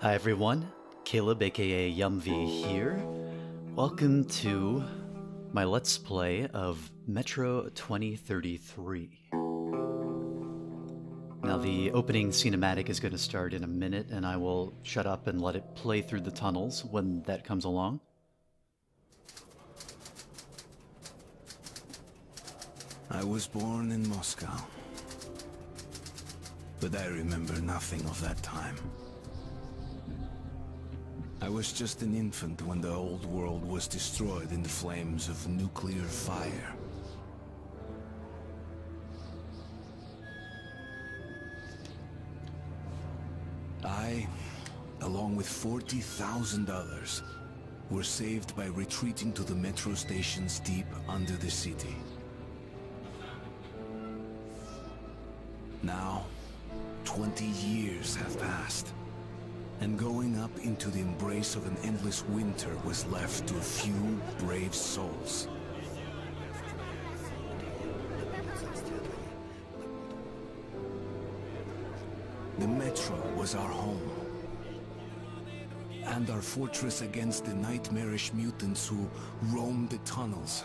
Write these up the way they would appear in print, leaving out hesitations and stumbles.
Hi everyone, Caleb aka YMMV here. Welcome to my Let's Play of Metro 2033. Now the opening cinematic is going to start in a minute and I will shut up and let it play through the tunnels when that comes along. I was born in Moscow, but I remember nothing of that time. I was just an infant when the old world was destroyed in the flames of nuclear fire. I, along with 40,000 others, were saved by retreating to the metro stations deep under the city. Now, 20 years have passed, and going up into the embrace of an endless winter was left to a few brave souls. The metro was our home, and our fortress against the nightmarish mutants who roamed the tunnels.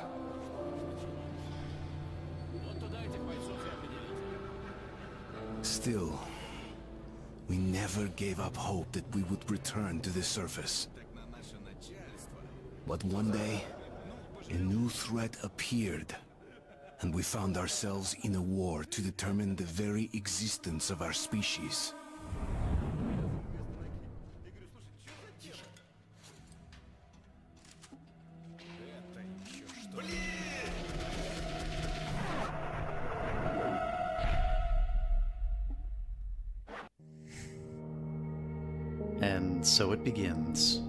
Still, we never gave up hope that we would return to the surface. But one day, a new threat appeared, and we found ourselves in a war to determine the very existence of our species. And so it begins.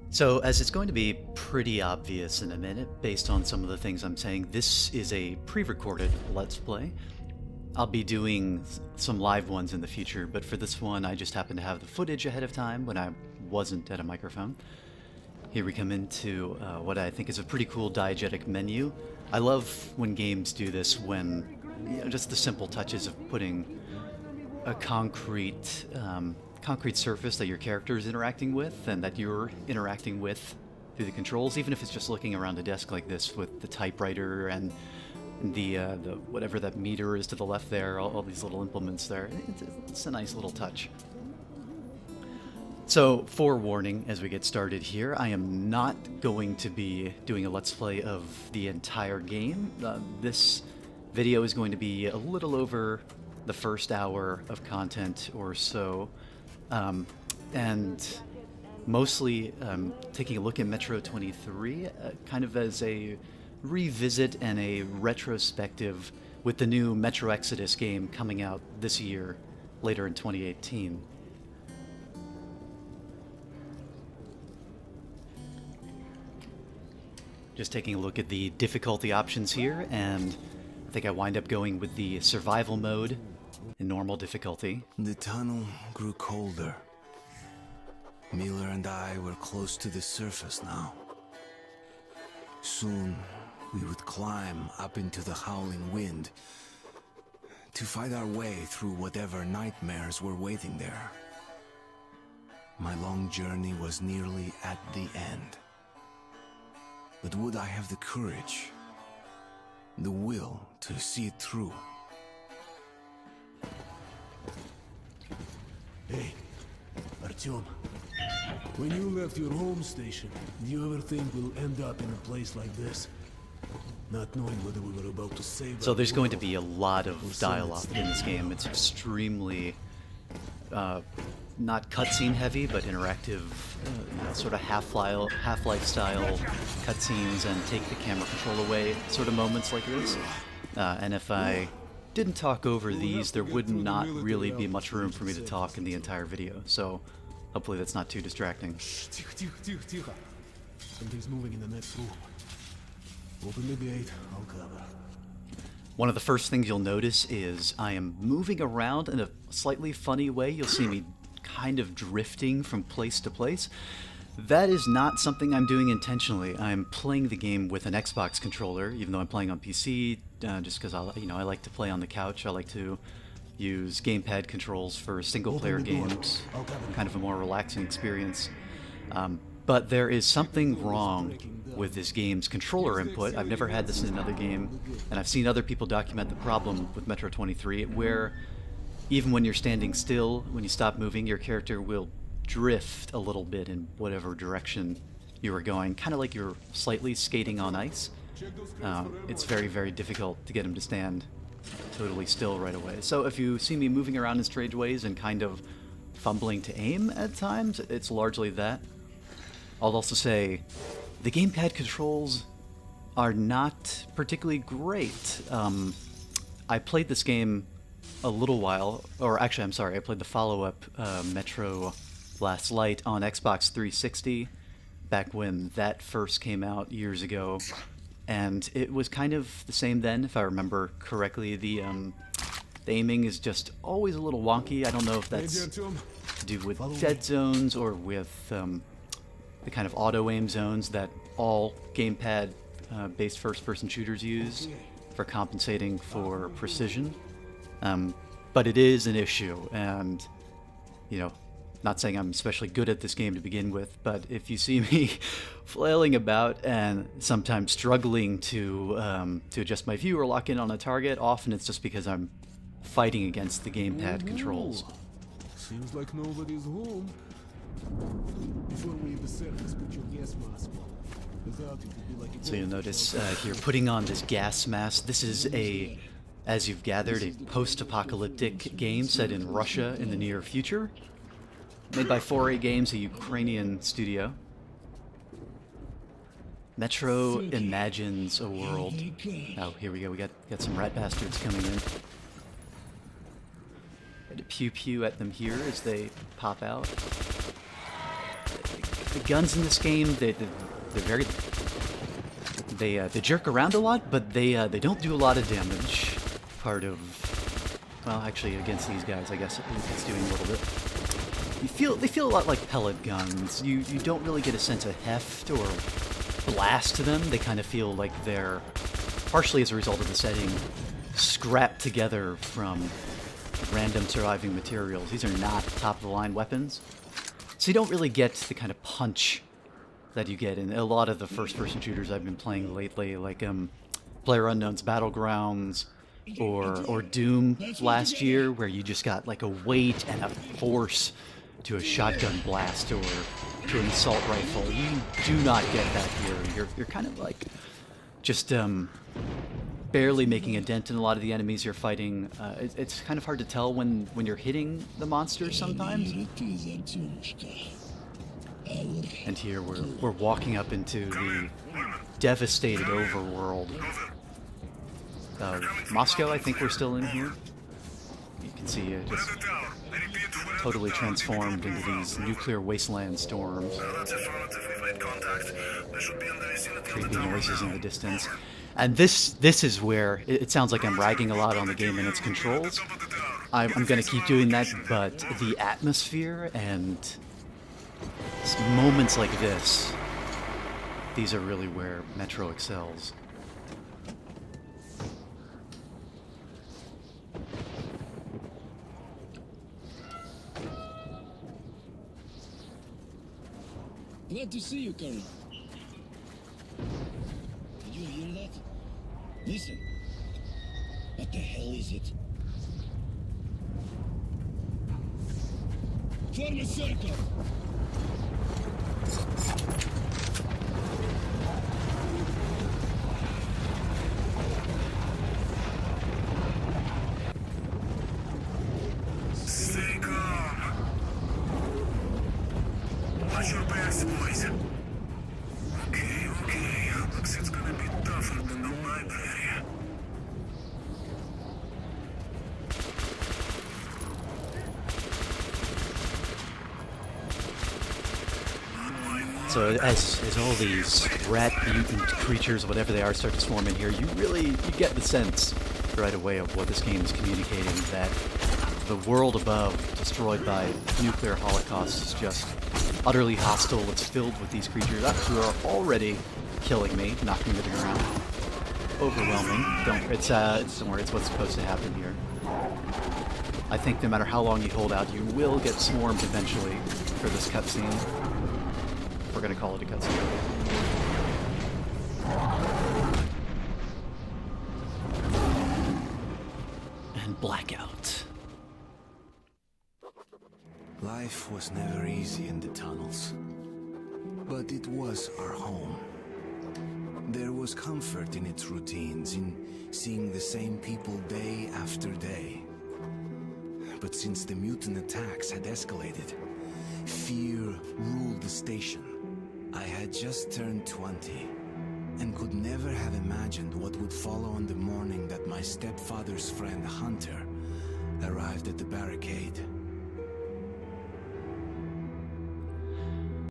So, as it's going to be pretty obvious in a minute, based on some of the things I'm saying, this is a pre-recorded Let's Play. I'll be doing some live ones in the future, but for this one I just happened to have the footage ahead of time when I wasn't at a microphone. Here we come into what I think is a pretty cool diegetic menu. I love when games do this, when just the simple touches of putting a concrete surface that your character is interacting with and that you're interacting with through the controls, even if it's just looking around a desk like this with the typewriter and the whatever that meter is to the left there, all these little implements there. It's a nice little touch. So, forewarning as we get started here, I am not going to be doing a Let's Play of the entire game. This video is going to be a little over the first hour of content or so, and mostly taking a look at Metro 23 kind of as a revisit and a retrospective with the new Metro Exodus game coming out this year, later in 2018. Just taking a look at the difficulty options here, and I think I wind up going with the survival mode in normal difficulty. The tunnel grew colder. Miller and I were close to the surface now. Soon, we would climb up into the howling wind to fight our way through whatever nightmares were waiting there. My long journey was nearly at the end. But would I have the courage, the will to see it through? Hey, Artyom. When you left your home station, did you ever think we'll end up in a place like this? Not knowing whether we were about to save. So there's going to be a lot of dialogue in this game. It's extremely not cutscene heavy, but interactive, sort of Half-Life style cutscenes and take the camera control away sort of moments like this. And if I didn't talk over these, there would not really be much room for me to talk in the entire video. So hopefully that's not too distracting. Тихо. Something's moving in the next room. Open the gate, I'll cover. One of the first things you'll notice is I am moving around in a slightly funny way. You'll see me kind of drifting from place to place. That is not something I'm doing intentionally. I'm playing the game with an Xbox controller, even though I'm playing on PC, just because I like to play on the couch. I like to use gamepad controls for single-player games, kind of a more relaxing experience. But there is something wrong with this game's controller input. I've never had this in another game, and I've seen other people document the problem with Metro 23, where even when you're standing still, when you stop moving, your character will drift a little bit in whatever direction you were going, kind of like you're slightly skating on ice. It's very, very difficult to get him to stand totally still right away. So if you see me moving around in strange ways and kind of fumbling to aim at times, it's largely that. I'll also say the gamepad controls are not particularly great. I played this game a little while, or actually I'm sorry, I played the follow-up Metro Last Light on Xbox 360 back when that first came out years ago, and it was kind of the same then, if I remember correctly. The aiming is just always a little wonky. I don't know if that's to do with dead zones or with the kind of auto-aim zones that all gamepad-based first-person shooters use for compensating for precision. But it is an issue, and, you know, not saying I'm especially good at this game to begin with, but if you see me flailing about and sometimes struggling to adjust my view or lock in on a target, often it's just because I'm fighting against the gamepad controls. Seems like nobody's home. Before we hit the surface, put your gas mask on. Without it, it'd be like a So you'll notice here, putting on this gas mask. This is a, as you've gathered, a post-apocalyptic game set in Russia in the near future. Made by 4A Games, a Ukrainian studio. Metro imagines a world. Oh, here we go. We got some rat bastards coming in. Got to pew pew at them here as they pop out. The guns in this game, they're very. They jerk around a lot, but they don't do a lot of damage. Part of, well, actually against these guys, I guess it's doing a little bit. They feel a lot like pellet guns. You don't really get a sense of heft or blast to them. They kind of feel like they're, partially as a result of the setting, scrapped together from random surviving materials. These are not top-of-the-line weapons. So you don't really get the kind of punch that you get in a lot of the first-person shooters I've been playing lately, like PlayerUnknown's Battlegrounds or Doom last year, where you just got like a weight and a force to a shotgun blast or to an assault rifle. You do not get that here. You're kind of like just barely making a dent in a lot of the enemies you're fighting. It's kind of hard to tell when you're hitting the monsters sometimes. And here we're walking up into the devastated overworld of Moscow. I think we're still in here. You can see it just totally transformed into these nuclear wasteland storms. Creepy noises in the distance. And this is where it sounds like I'm ragging a lot on the game and its controls. I'm going to keep doing that, but the atmosphere and moments like this, these are really where Metro excels. Glad to see you, Colonel. Did you hear that? Listen. What the hell is it? Form a circle! Stay calm. Watch your backs, boys. Okay. Looks it's gonna be tougher than the library. So as all these rat mutant creatures, whatever they are, start to swarm in here, you get the sense right away of what this game is communicating, that the world above, destroyed by nuclear holocaust, is just utterly hostile. It's filled with these creatures who are already killing me, knocking me to the ground. Overwhelming. Don't worry, it's what's supposed to happen here. I think no matter how long you hold out, you will get swarmed eventually for this cutscene. We're gonna call it a cutscene. And blackout. Life was never easy in the tunnels, but it was our home. There was comfort in its routines, in seeing the same people day after day. But since the mutant attacks had escalated, fear ruled the station. I had just turned 20, and could never have imagined what would follow on the morning that my stepfather's friend Hunter arrived at the barricade.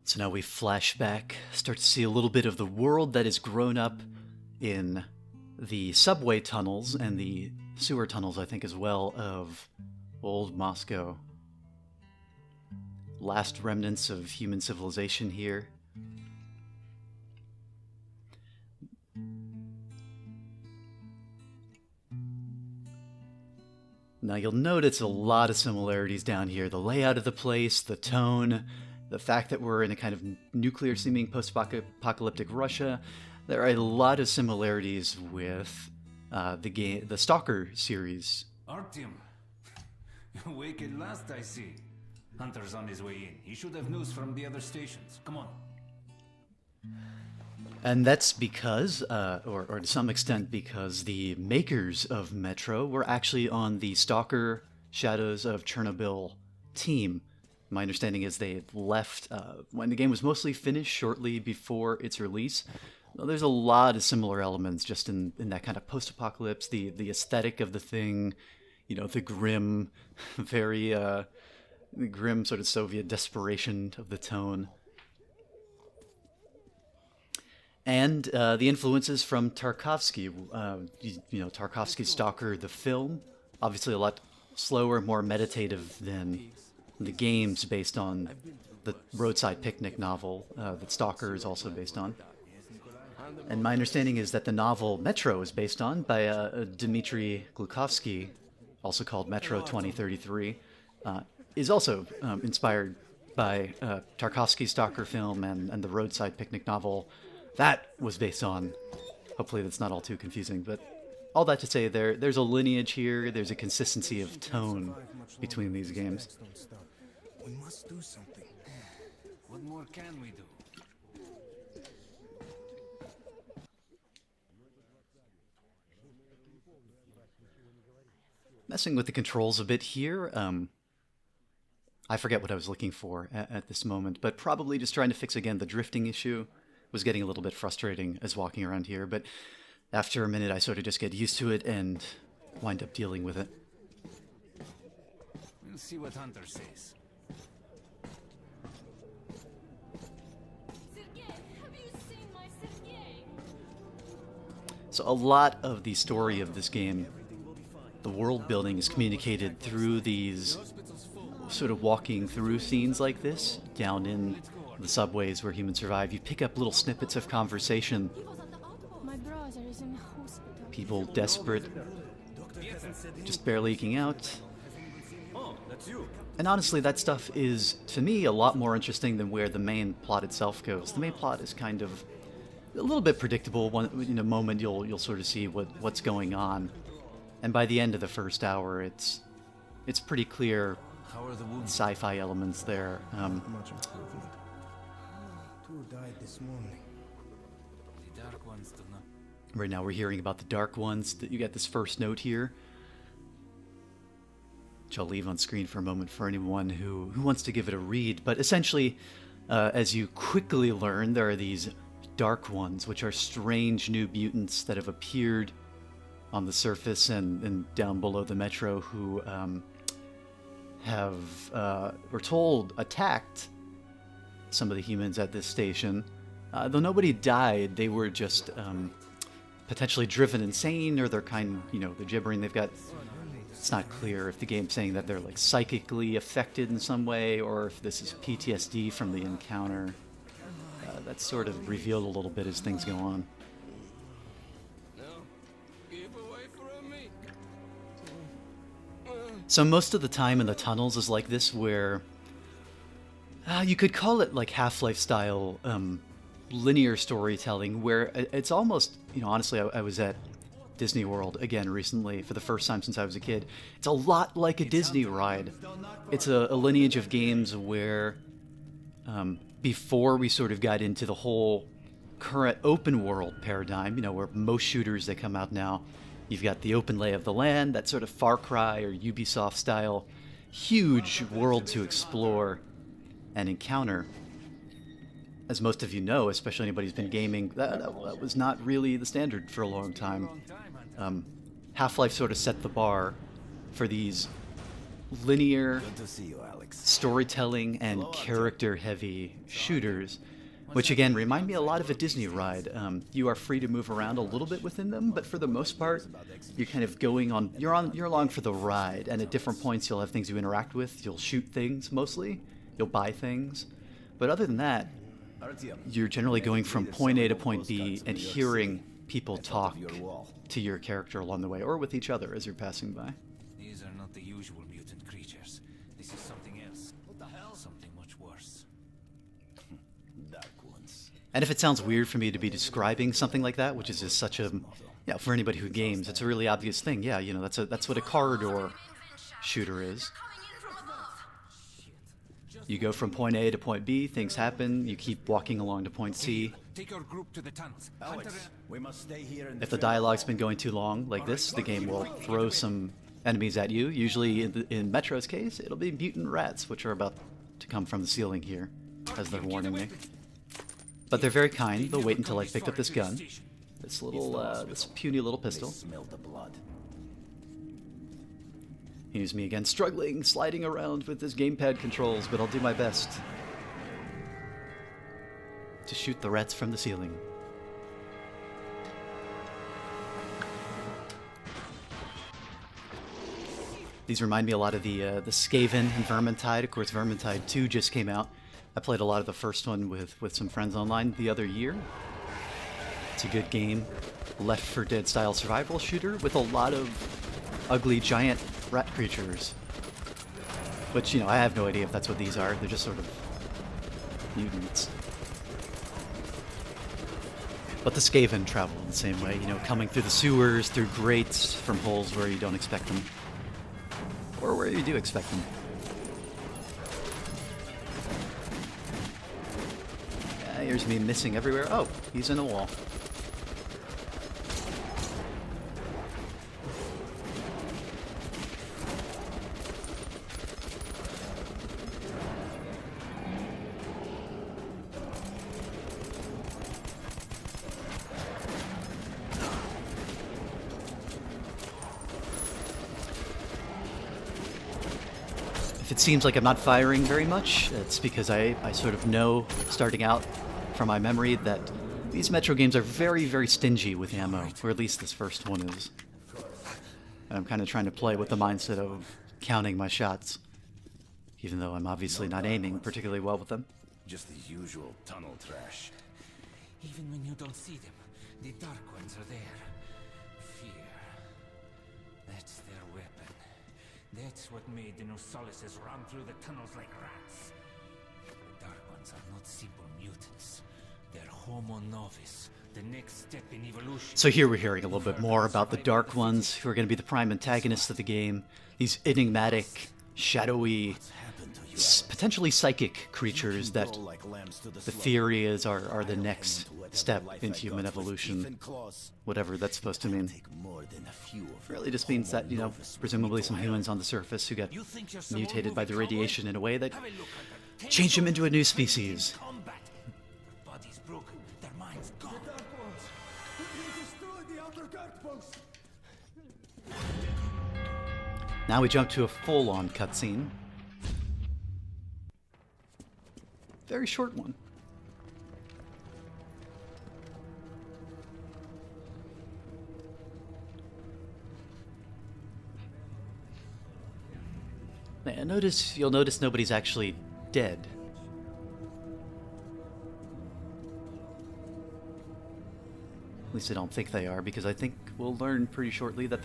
So now we flash back, start to see a little bit of the world that has grown up in the subway tunnels and the sewer tunnels, I think, as well, of old Moscow. Last remnants of human civilization here. Now you'll notice a lot of similarities down here. The layout of the place, the tone, the fact that we're in a kind of nuclear-seeming post-apocalyptic Russia. There are a lot of similarities with the Stalker series. Artyom, you're awake at last, I see. Hunter's on his way in. He should have news from the other stations. Come on. And that's because, or to some extent because, the makers of Metro were actually on the Stalker Shadows of Chernobyl team. My understanding is they had left when the game was mostly finished shortly before its release. Well, there's a lot of similar elements just in that kind of post-apocalypse, the aesthetic of the thing, you know, the grim, very the grim sort of Soviet desperation of the tone. And the influences from Tarkovsky, you know, Tarkovsky's Stalker, the film, obviously a lot slower, more meditative than the games based on the Roadside Picnic novel that Stalker is also based on. And my understanding is that the novel Metro is based on by Dmitry Glukovsky, also called Metro 2033, is also inspired by Tarkovsky's Stalker film and the Roadside Picnic novel. That was based on. Hopefully that's not all too confusing, but all that to say there's a lineage here, there's a consistency of tone between these games. We must do something. What more can we do? Messing with the controls a bit here. I forget what I was looking for at this moment, but probably just trying to fix again the drifting issue. Was getting a little bit frustrating as walking around here, but after a minute I sort of just get used to it and wind up dealing with it. We'll see what Hunter says. So a lot of the story of this game, the world building, is communicated through these sort of walking through scenes like this, down in the subways where humans survive. You pick up little snippets of conversation. My brother is in hospital. People desperate, just barely eking out. And honestly, that stuff is, to me, a lot more interesting than where the main plot itself goes. The main plot is kind of a little bit predictable. In a moment, you'll sort of see what's going on, and by the end of the first hour, it's pretty clear sci-fi elements there. Much improvement. Two died this morning. The Dark Ones do not. Right now, we're hearing about the Dark Ones. You get this first note here, which I'll leave on screen for a moment for anyone who wants to give it a read. But essentially, as you quickly learn, there are these Dark Ones, which are strange new mutants that have appeared on the surface and down below the metro, who we're told, attacked some of the humans at this station. Though nobody died, they were just potentially driven insane, or they're they're gibbering. They've got. It's not clear if the game's saying that they're like psychically affected in some way, or if this is PTSD from the encounter. That's sort of revealed a little bit as things go on. No, keep away from me. So most of the time in the tunnels is like this, where you could call it like Half-Life style linear storytelling, where it's almost, honestly, I was at Disney World again recently for the first time since I was a kid. It's a lot like a Disney ride. It's a lineage of games where before we sort of got into the whole current open world paradigm, where most shooters that come out now, you've got the open lay of the land, that sort of Far Cry or Ubisoft style, huge world to explore and encounter. As most of you know, especially anybody who's been gaming, that was not really the standard for a long time. Half-Life sort of set the bar for these linear storytelling and character-heavy shooters, which again remind me a lot of a Disney ride. You are free to move around a little bit within them, but for the most part, you're kind of you're along for the ride, and at different points you'll have things you interact with. You'll shoot things mostly, you'll buy things, but other than that, you're generally going from point A to point B and hearing people talk to your character along the way, or with each other as you're passing by. These are not the usual mutant creatures. This is something else. What the hell? Something much worse. Dark ones. And if it sounds weird for me to be describing something like that, which is just such a, for anybody who games, it's a really obvious thing. Yeah, that's what a corridor shooter is. You go from point A to point B, things happen, you keep walking along to point C. Take your group to the tunnels. Alex, we must stay here and If the dialogue's been going too long, like this, the game will throw some enemies at you. Usually, in Metro's case, it'll be mutant rats, which are about to come from the ceiling here, as they're warning me. But they're very kind. They'll wait until I picked up this gun. This puny little pistol. smell the blood. Here's me again, struggling, sliding around with this gamepad controls, but I'll do my best to shoot the rats from the ceiling. These remind me a lot of the Skaven and Vermintide. Of course, Vermintide 2 just came out. I played a lot of the first one with some friends online the other year. It's a good game. Left 4 Dead style survival shooter with a lot of ugly giant rat creatures. Which, I have no idea if that's what these are. They're just sort of mutants. But the Skaven travel in the same way, coming through the sewers, through grates, from holes where you don't expect them. Or where you do expect them. Yeah, here's me missing everywhere. Oh, he's in a wall. If it seems like I'm not firing very much, it's because I sort of know, starting out from my memory, that these Metro games are very, very stingy with ammo, or at least this first one is. And I'm kind of trying to play with the mindset of counting my shots, even though I'm obviously not aiming particularly well with them. Just the usual tunnel trash. Even when you don't see them, the dark ones are there. Fear. That's their weapon. That's what made the Nosalises run through the tunnels like rats. The dark ones are not simple mutants. They're Homo Novus, the next step in evolution. So here we're hearing a little bit more about the Dark Ones, who are going to be the prime antagonists of the game. These enigmatic, shadowy, potentially psychic creatures that the theory is are the next step in human evolution, whatever that's supposed to mean. Really just means that, presumably some humans on the surface who got mutated by the radiation in a way that changed them into a new species. Their bodies broken, their minds gone. Now we jump to a full-on cutscene. Very short one. Yeah, you'll notice nobody's actually dead. At least I don't think they are, because I think we'll learn pretty shortly that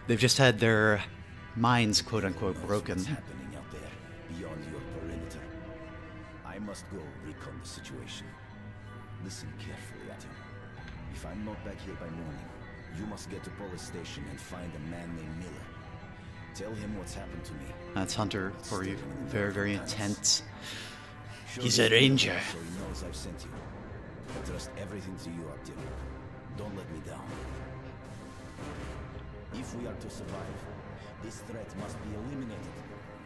they've just had their minds, quote unquote, broken. What's happening out there beyond your perimeter? I must go recon the situation. Listen carefully at him. If I'm not back here by morning, you must get to police station and find a man named Miller. Tell him what's happened to me. That's Hunter for you. Very, very intense. Show He's him a ranger. so he knows I've sent you. I trust everything to you, Artyom. Don't let me down. If we are to survive, this threat must be eliminated,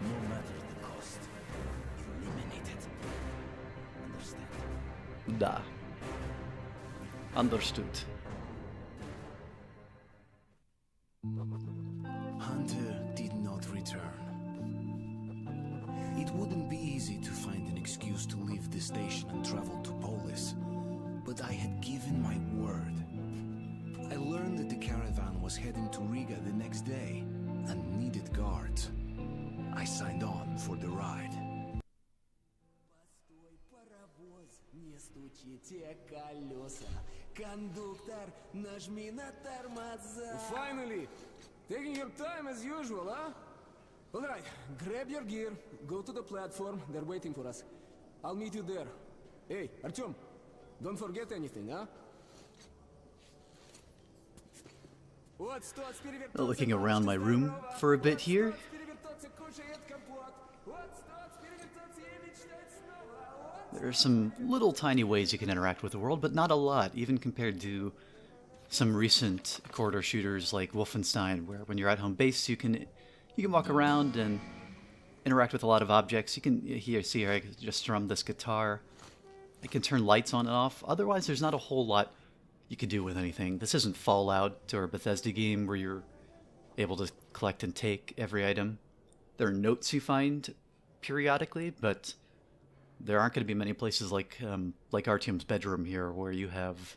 no matter the cost. Eliminated. Understand? Da. Understood. Hunter did not return. It wouldn't be easy to find an excuse to leave the station and travel to Polis, but I had given my word. I learned that the caravan was heading to Riga the next day and needed guards. I signed on for the ride. Не стучите колеса. Кондуктор, нажми на тормоза. Finally! Taking your time as usual, huh? Alright, grab your gear, go to the platform, they're waiting for us. I'll meet you there. Hey, Artyom, don't forget anything, huh? Looking around my room for a bit here. There are some little tiny ways you can interact with the world, but not a lot, even compared to some recent corridor shooters like Wolfenstein, where when you're at home base, you can walk around and interact with a lot of objects. You can see here I can just strum this guitar. I can turn lights on and off. Otherwise, there's not a whole lot you can do with anything. This isn't Fallout or a Bethesda game where you're able to collect and take every item. There are notes you find periodically, but there aren't going to be many places like Artyom's bedroom here where you have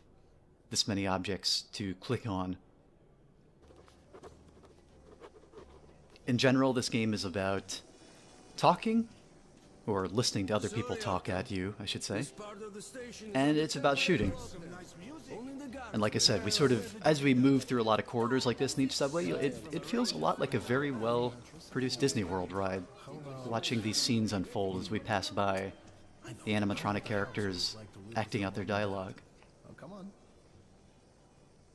this many objects to click on. In general, this game is about talking, or listening to other people talk at you, I should say, and it's about shooting. And like I said, we sort of, as we move through a lot of corridors like this in each subway, it feels a lot like a very well-produced Disney World ride, watching these scenes unfold as we pass by, the animatronic characters acting out their dialogue.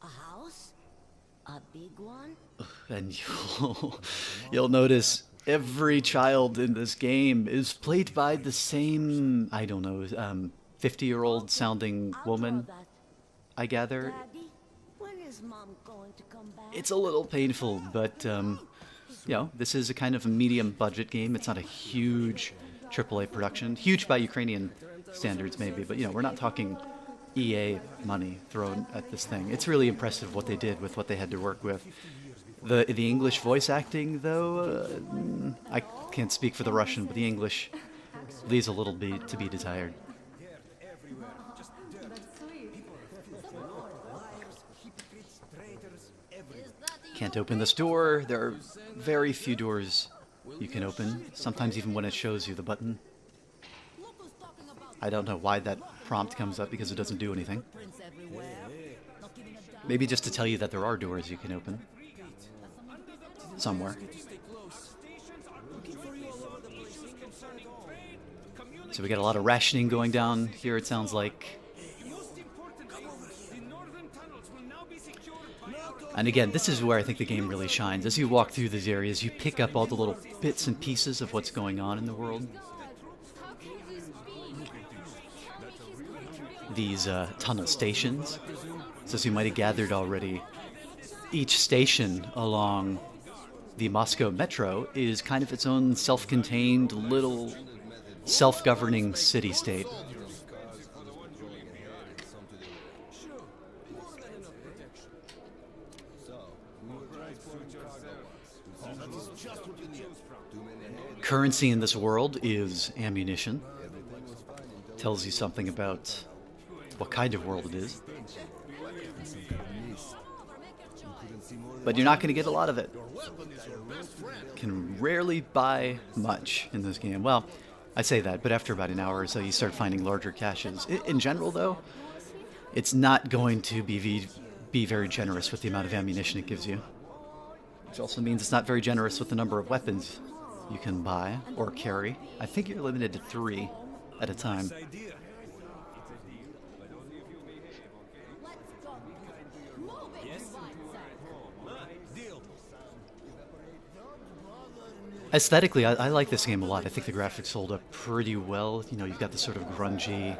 A house? A big one? And you'll notice every child in this game is played by the same, I don't know, 50-year-old sounding woman, I gather. Daddy, when is Mom going to come back? It's a little painful, but, you know, this is a kind of a medium budget game. It's not a huge AAA production. Huge by Ukrainian standards, maybe, but, you know, we're not talking EA money thrown at this thing. It's really impressive what they did with what they had to work with. The English voice acting, though, I can't speak for the Russian, but the English leaves a little bit to be desired. Can't open this door. There are very few doors you can open, sometimes even when it shows you the button. I don't know why that prompt comes up, because it doesn't do anything. Maybe just to tell you that there are doors you can open. Somewhere. So we got a lot of rationing going down here, it sounds like. And again, this is where I think the game really shines. As you walk through these areas, you pick up all the little bits and pieces of what's going on in the world. These tunnel stations. So as you might have gathered already, each station along the Moscow Metro is kind of its own self-contained little self-governing city-state. Currency in this world is ammunition. Tells you something about what kind of world it is. But you're not going to get a lot of it. Can rarely buy much in this game. Well, I say that, but after about an hour or so you start finding larger caches. In general, though, it's not going to be very generous with the amount of ammunition it gives you. which also means it's not very generous with the number of weapons you can buy or carry. I think you're limited to 3 at a time. Aesthetically, I like this game a lot. I think the graphics hold up pretty well. You know, you've got this sort of grungy,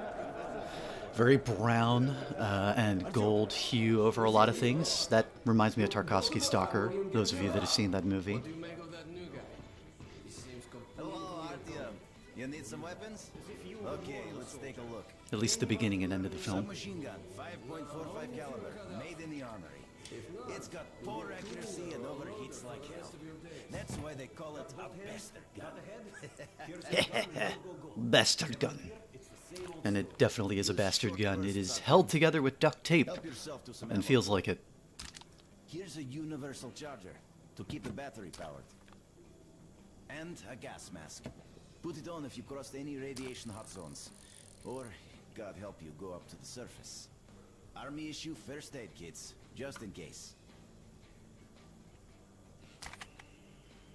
very brown and gold hue over a lot of things. That reminds me of Tarkovsky's Stalker, those of you that have seen that movie. Hello, Artyom. You need some weapons? Okay, let's take a look. At least the beginning and end of the film. Submachine gun, 5.45 caliber, made in the armory. It's got poor accuracy and overheats like hell. That's why they call it a bastard gun. Bastard gun. And it definitely is a bastard gun. It is held together with duct tape Help yourself to some and ammo. feels like it. Here's a universal charger to keep the battery powered. And a gas mask. Put it on if you crossed any radiation hot zones. Or, God help you, go up to the surface. Army issue first aid kits, just in case.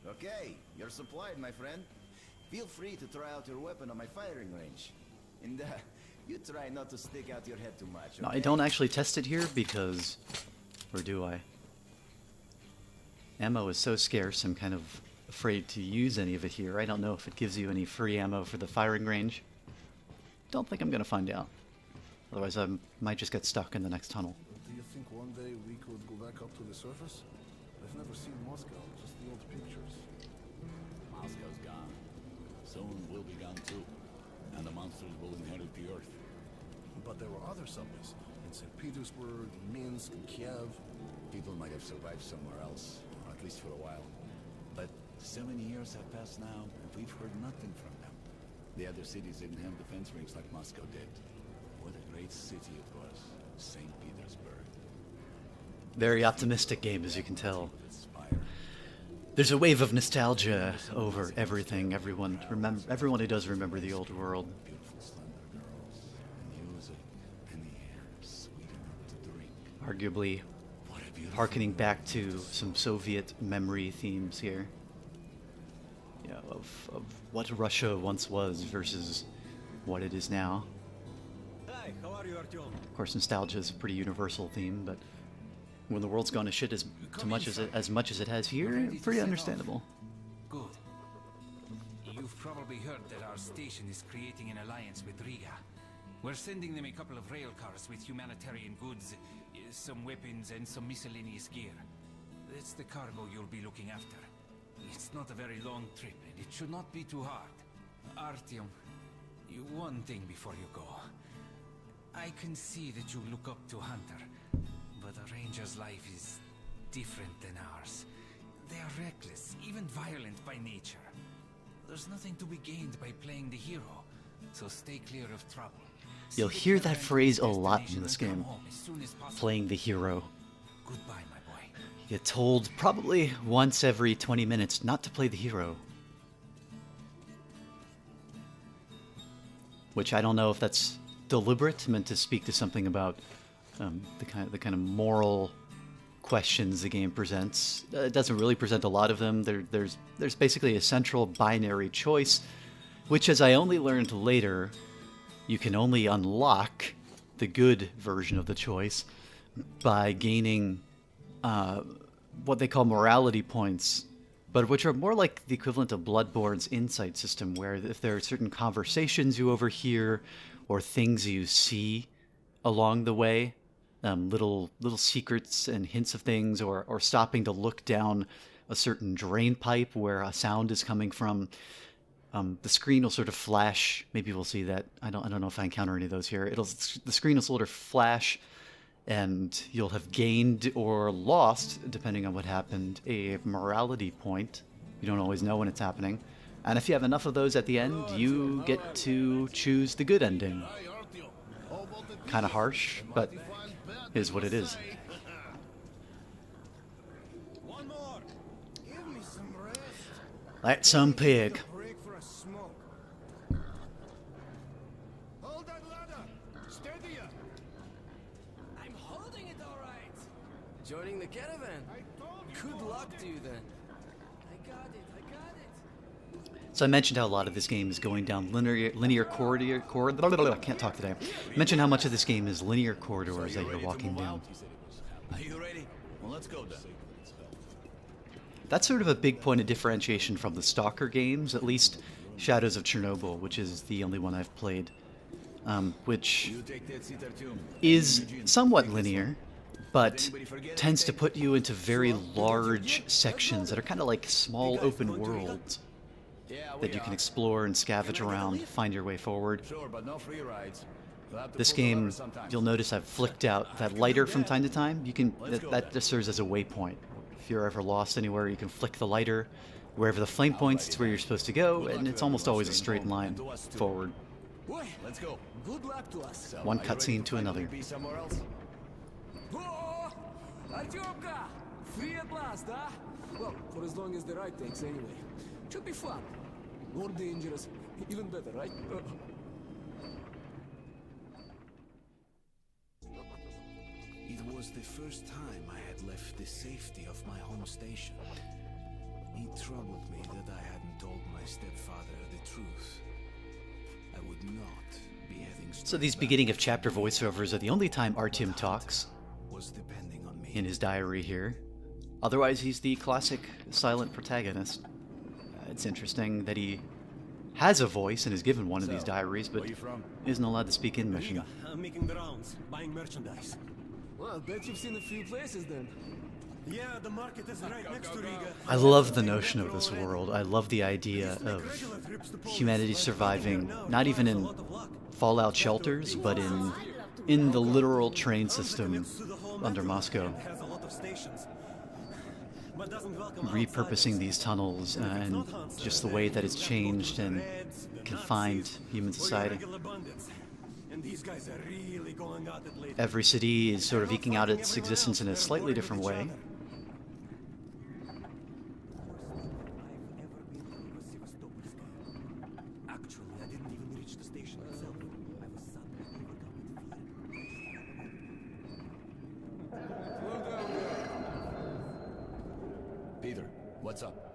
Okay, you're supplied, my friend. Feel free to try out your weapon on my firing range. And you try not to stick out your head too much, Now, okay? I don't actually test it here because... Or do I? Ammo is so scarce, I'm kind of afraid to use any of it here. I don't know if it gives you any free ammo for the firing range. Don't think I'm going to find out. Otherwise, I might just get stuck in the next tunnel. Do you think one day we could go back up to the surface? I've never seen Moscow, just the old pictures. Moscow's gone. Soon we'll be gone too. And the monsters will inherit the earth. But there were other subways. In St. Petersburg, Minsk, Kiev. People might have survived somewhere else, or at least for a while. But so many years have passed now, and we've heard nothing from them. The other cities didn't have defense rings like Moscow did. What a great city it was, St. Petersburg. Very optimistic game, as you can tell. Spire. There's a wave of nostalgia over everything. Everyone who does remember the old world. Beautiful slender girls, and music, and the air sweet enough to drink. Arguably What a beautiful harkening back to some Soviet memory themes here. You know, of what Russia once was versus what it is now. Hi, how are you, Artyom? Of course, nostalgia is a pretty universal theme, but when the world's gone to shit as much as it has here, pretty understandable. Good. You've probably heard that our station is creating an alliance with Riga. We're sending them a couple of rail cars with humanitarian goods, some weapons, and some miscellaneous gear. That's the cargo you'll be looking after. It's not a very long trip, and it should not be too hard. Artyom, one thing before you go. I can see that you look up to Hunter, but a ranger's life is different than ours. They are reckless, even violent by nature. There's nothing to be gained by playing the hero, so stay clear of trouble. You'll See that hear you're that at phrase a your lot destination in this and come game. home as soon as possible. Playing the hero. Goodbye, my boy. You get told probably once every 20 minutes not to play the hero. Which I don't know if that's deliberate, meant to speak to something about the kind of moral questions the game presents. It doesn't really present a lot of them. There's basically a central binary choice, which, as I only learned later, you can only unlock the good version of the choice by gaining what they call morality points, but which are more like the equivalent of Bloodborne's insight system, where if there are certain conversations you overhear or things you see along the way, little secrets and hints of things, or stopping to look down a certain drain pipe where a sound is coming from, the screen will sort of flash. Maybe we'll see that. I don't know if I encounter any of those here. The screen will sort of flash, and you'll have gained or lost, depending on what happened, a morality point. You don't always know when it's happening. And if you have enough of those at the end, you get to choose the good ending. Kind of harsh, but is what it is. One more. Give me some rest. Like some pig. Break for a smoke. Hold that ladder. Steady ya. I'm holding it all right. Joining the caravan. Good luck to you then. I got it, I got it. So I mentioned how a lot of this game is going down linear corridor. I can't talk today. I mentioned how much of this game is linear corridors that you're walking down. Are you ready? Well, let's go then. That's sort of a big point of differentiation from the Stalker games, at least Shadows of Chernobyl, which is the only one I've played, which is somewhat linear, but tends to put you into very large sections that are kind of like small open worlds that you can explore and scavenge around, find your way forward. This game, you'll notice I've flicked out that lighter from time to time. You can that just serves as a waypoint. If you're ever lost anywhere, you can flick the lighter. Wherever the flame points, it's where you're supposed to go, and it's almost always a straight line forward. Let's go. Good luck to us. One cutscene to another. Oh, Artyomka! Free at last, huh? Well, for as long as the ride takes anyway. Should be fun. More dangerous. Even better, right? It was the first time I had left the safety of my home station. It troubled me that I hadn't told my stepfather the truth. I would not be heading straight So these beginning of chapter voiceovers are the only time Artyom talks was depending on me. in his diary here. Otherwise, he's the classic silent protagonist. It's interesting that he has a voice and is given one of these diaries, but isn't allowed to speak in mission. I'm making the rounds, buying merchandise. Well, I bet you've seen a few places then. Yeah, the market is right next to Riga. I love the notion of this world. I love the idea of humanity surviving, not even in fallout shelters, but in the literal train system under Moscow. Repurposing these tunnels and just the way that it's changed and confined human society. Every city is sort of eking out its existence in a slightly different way. Actually, I didn't even reach the station itself. I was suddenly overcome with fear. Peter, what's up?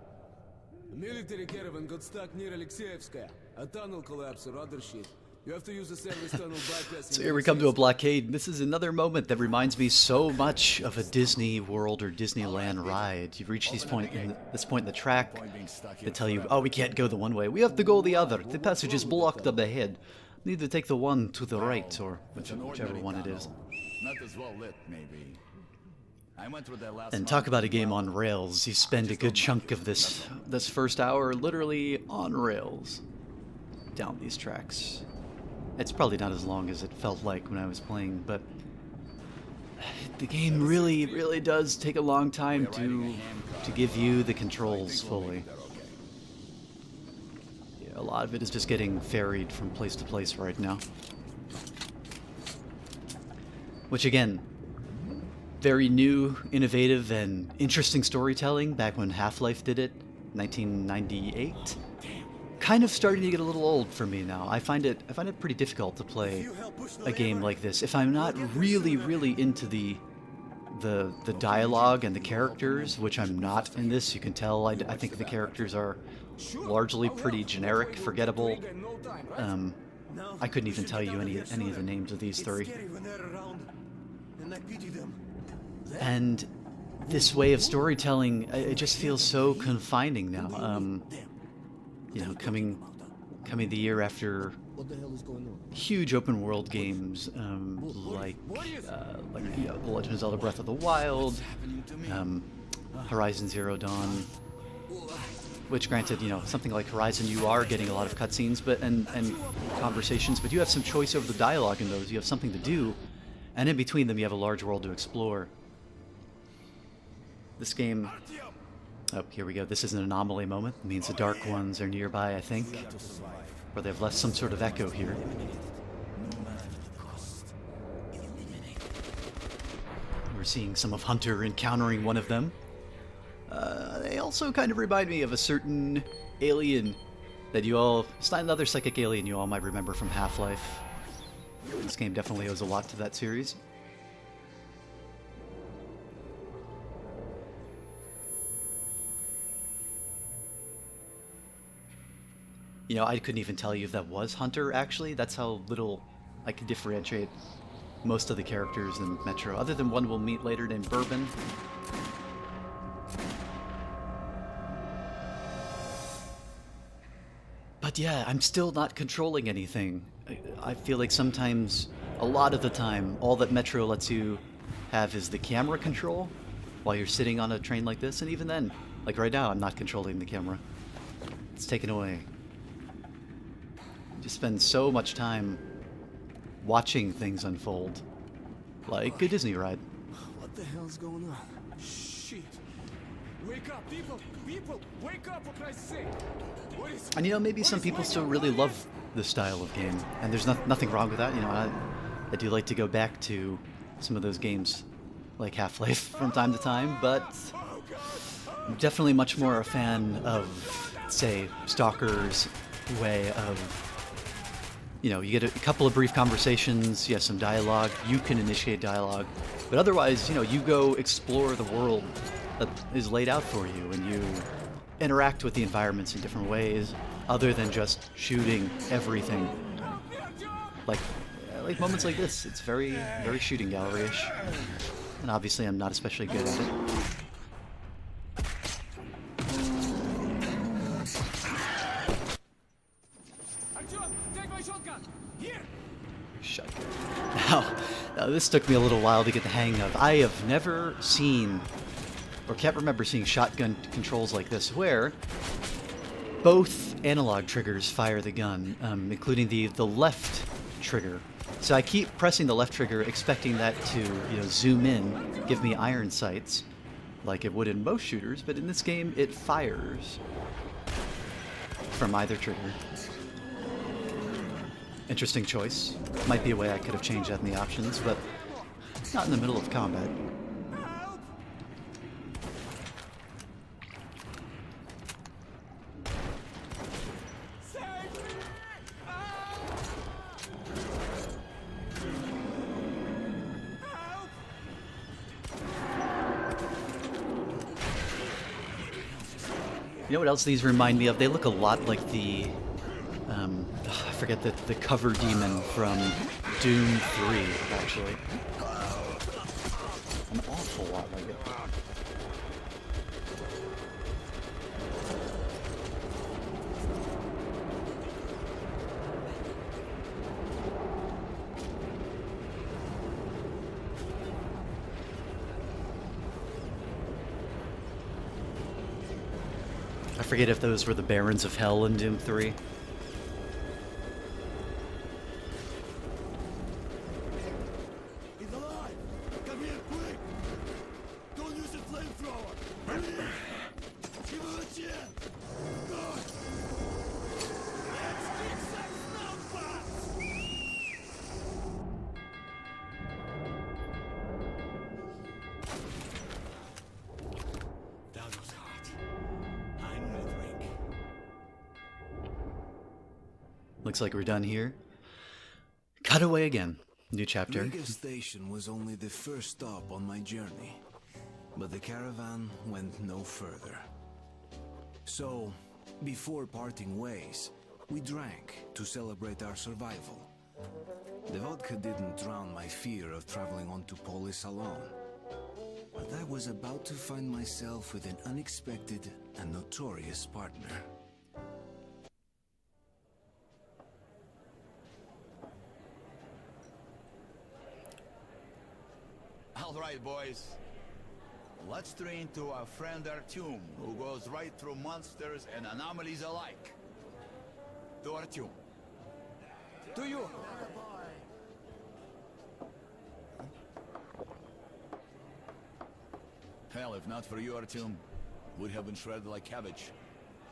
A military caravan got stuck near Alexeyevskaya. A tunnel collapsed or other shit. You have to use the service tunnel bypassing. So here we come to a blockade. This is another moment that reminds me so much of a Disney World or Disneyland ride. You've reached this point in the track. They tell you, oh, we can't go the one way. We have to go the other. The passage is blocked up ahead. Need to take the one to the right, or whichever one it is. Not as well lit, maybe. I went through that last And talk about a game on rails. You spend a good chunk of this first hour literally on rails down these tracks. It's probably not as long as it felt like when I was playing, but the game really, really does take a long time to give you the controls fully. Yeah, a lot of it is just getting ferried from place to place right now. Which again, very new, innovative, and interesting storytelling back when Half-Life did it, 1998. Kind of starting to get a little old for me now. I find it pretty difficult to play a game like this if I'm not really, really into the dialogue and the characters, which I'm not in this. You can tell. I think the characters are largely pretty generic, forgettable. I couldn't even tell you any of the names of these three. And this way of storytelling, it just feels so confining now. You know, coming the year after huge open world games like The Legend of Zelda: Breath of the Wild, Horizon Zero Dawn, which granted, you know, something like Horizon, you are getting a lot of cutscenes, and conversations, but you have some choice over the dialogue in those. You have something to do, and in between them, you have a large world to explore. This game. Oh, here we go. This is an anomaly moment. It means the Dark Ones are nearby, I think. Or they've left some sort of echo here. We're seeing some of Hunter encountering one of them. They also kind of remind me of a certain alien that you all... It's not another psychic alien you all might remember from Half-Life. This game definitely owes a lot to that series. You know, I couldn't even tell you if that was Hunter, actually. That's how little I could differentiate most of the characters in Metro, other than one we'll meet later named Bourbon. But yeah, I'm still not controlling anything. I feel like sometimes, a lot of the time, all that Metro lets you have is the camera control while you're sitting on a train like this, and even then, like right now, I'm not controlling the camera. It's taken away. You just spend so much time watching things unfold, like a Disney ride. What the hell's going on? Shit! Wake up, people! People, wake up for Christ's sake! What is? And you know, maybe some people still really love this style of game, and there's nothing wrong with that. You know, I do like to go back to some of those games, like Half-Life, from time to time, but I'm definitely much more a fan of, say, Stalker's way of, you know, you get a couple of brief conversations, you have some dialogue, you can initiate dialogue, but otherwise, you know, you go explore the world that is laid out for you, and you interact with the environments in different ways, other than just shooting everything. Like moments like this, it's very, very shooting gallery-ish, and obviously I'm not especially good at it. Shotgun. Now, this took me a little while to get the hang of. I have never seen, or can't remember seeing shotgun controls like this, where both analog triggers fire the gun, including the left trigger. So I keep pressing the left trigger, expecting that to, you know, zoom in, give me iron sights, like it would in most shooters, but in this game, it fires from either trigger. Interesting choice. Might be a way I could have changed that in the options, but not in the middle of combat. You know what else these remind me of? They look a lot like the, I forget the cover demon from Doom 3, actually. An awful lot like it. I forget if those were the Barons of Hell in Doom 3. He's alive! Come here, quick! Don't use a flamethrower! Give him a chance! Good! Let's kick some snout That was hot. I'm gonna drink. Looks like we're done here. Cut away again. New chapter. Riga Station was only the first stop on my journey, but the caravan went no further. So, before parting ways, we drank to celebrate our survival. The vodka didn't drown my fear of traveling on to Polis alone. But I was about to find myself with an unexpected and notorious partner. All right, boys. Let's train to our friend Artyom, who goes right through monsters and anomalies alike. To Artyom. To you! Hell, if not for you, Artyom, would have been shredded like cabbage.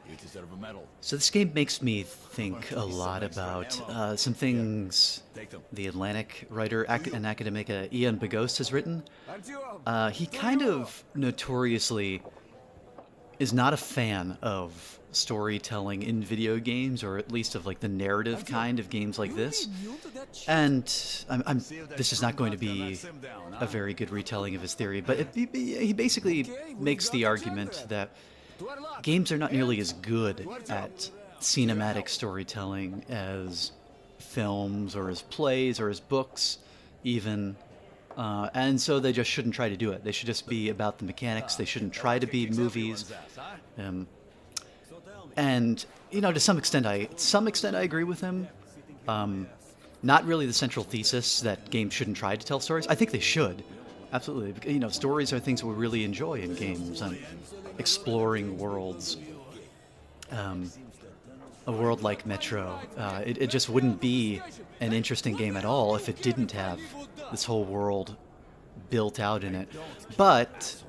You deserve a medal. So this game makes me think a lot about some things the Atlantic writer and academic Ian Bogost has written. He kind of notoriously is not a fan of storytelling in video games, or at least of like the narrative kind of games like this. And this is not going to be a very good retelling of his theory, but he basically makes the argument that games are not nearly as good at cinematic storytelling as films or as plays or as books even. And so they just shouldn't try to do it. They should just be about the mechanics. They shouldn't try to be movies. And to some extent I agree with him. Not really the central thesis that games shouldn't try to tell stories. I think they should. Absolutely. Stories are things we really enjoy in games. Exploring worlds. A world like Metro. It just wouldn't be an interesting game at all if it didn't have this whole world built out in it. But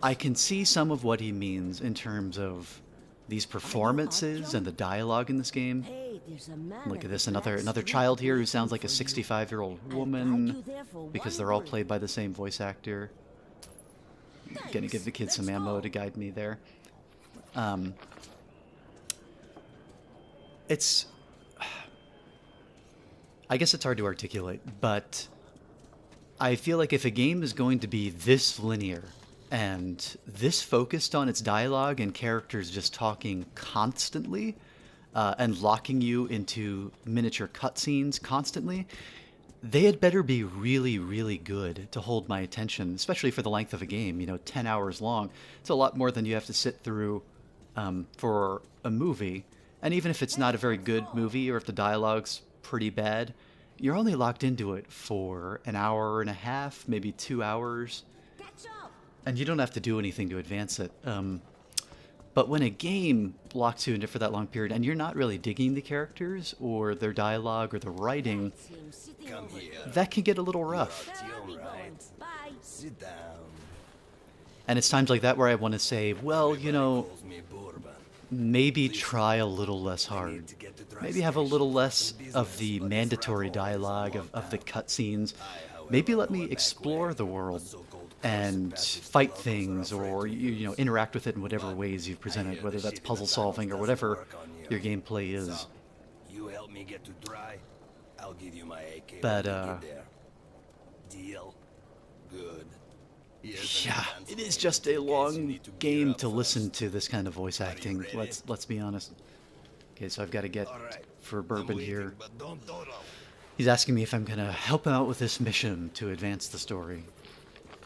I can see some of what he means in terms of these performances and the dialogue in this game. Look at this, another child here who sounds like a 65-year-old woman because they're all played by the same voice actor. I'm gonna give the kids some ammo to guide me there. I guess it's hard to articulate, but I feel like if a game is going to be this linear and this focused on its dialogue and characters just talking constantly and locking you into miniature cutscenes constantly, they had better be really, really good to hold my attention, especially for the length of a game, 10 hours long. It's a lot more than you have to sit through for a movie. And even if it's not a very good movie or if the dialogue's pretty bad, you're only locked into it for an hour and a half, maybe 2 hours. And you don't have to do anything to advance it. But when a game locks you in it for that long period and you're not really digging the characters or their dialogue or the writing, that can get a little rough. And it's times like that where I want to say, well, maybe try a little less hard. Maybe have a little less of the mandatory dialogue, of the cutscenes. Maybe let me explore the world and fight things or interact with it in whatever ways you've presented, whether that's puzzle solving or whatever your gameplay is. But deal. Good. Yeah, it is just a long game to listen to this kind of voice acting. Let's be honest. Okay, so I've got to get for Bourbon here. He's asking me if I'm gonna help him out with this mission to advance the story,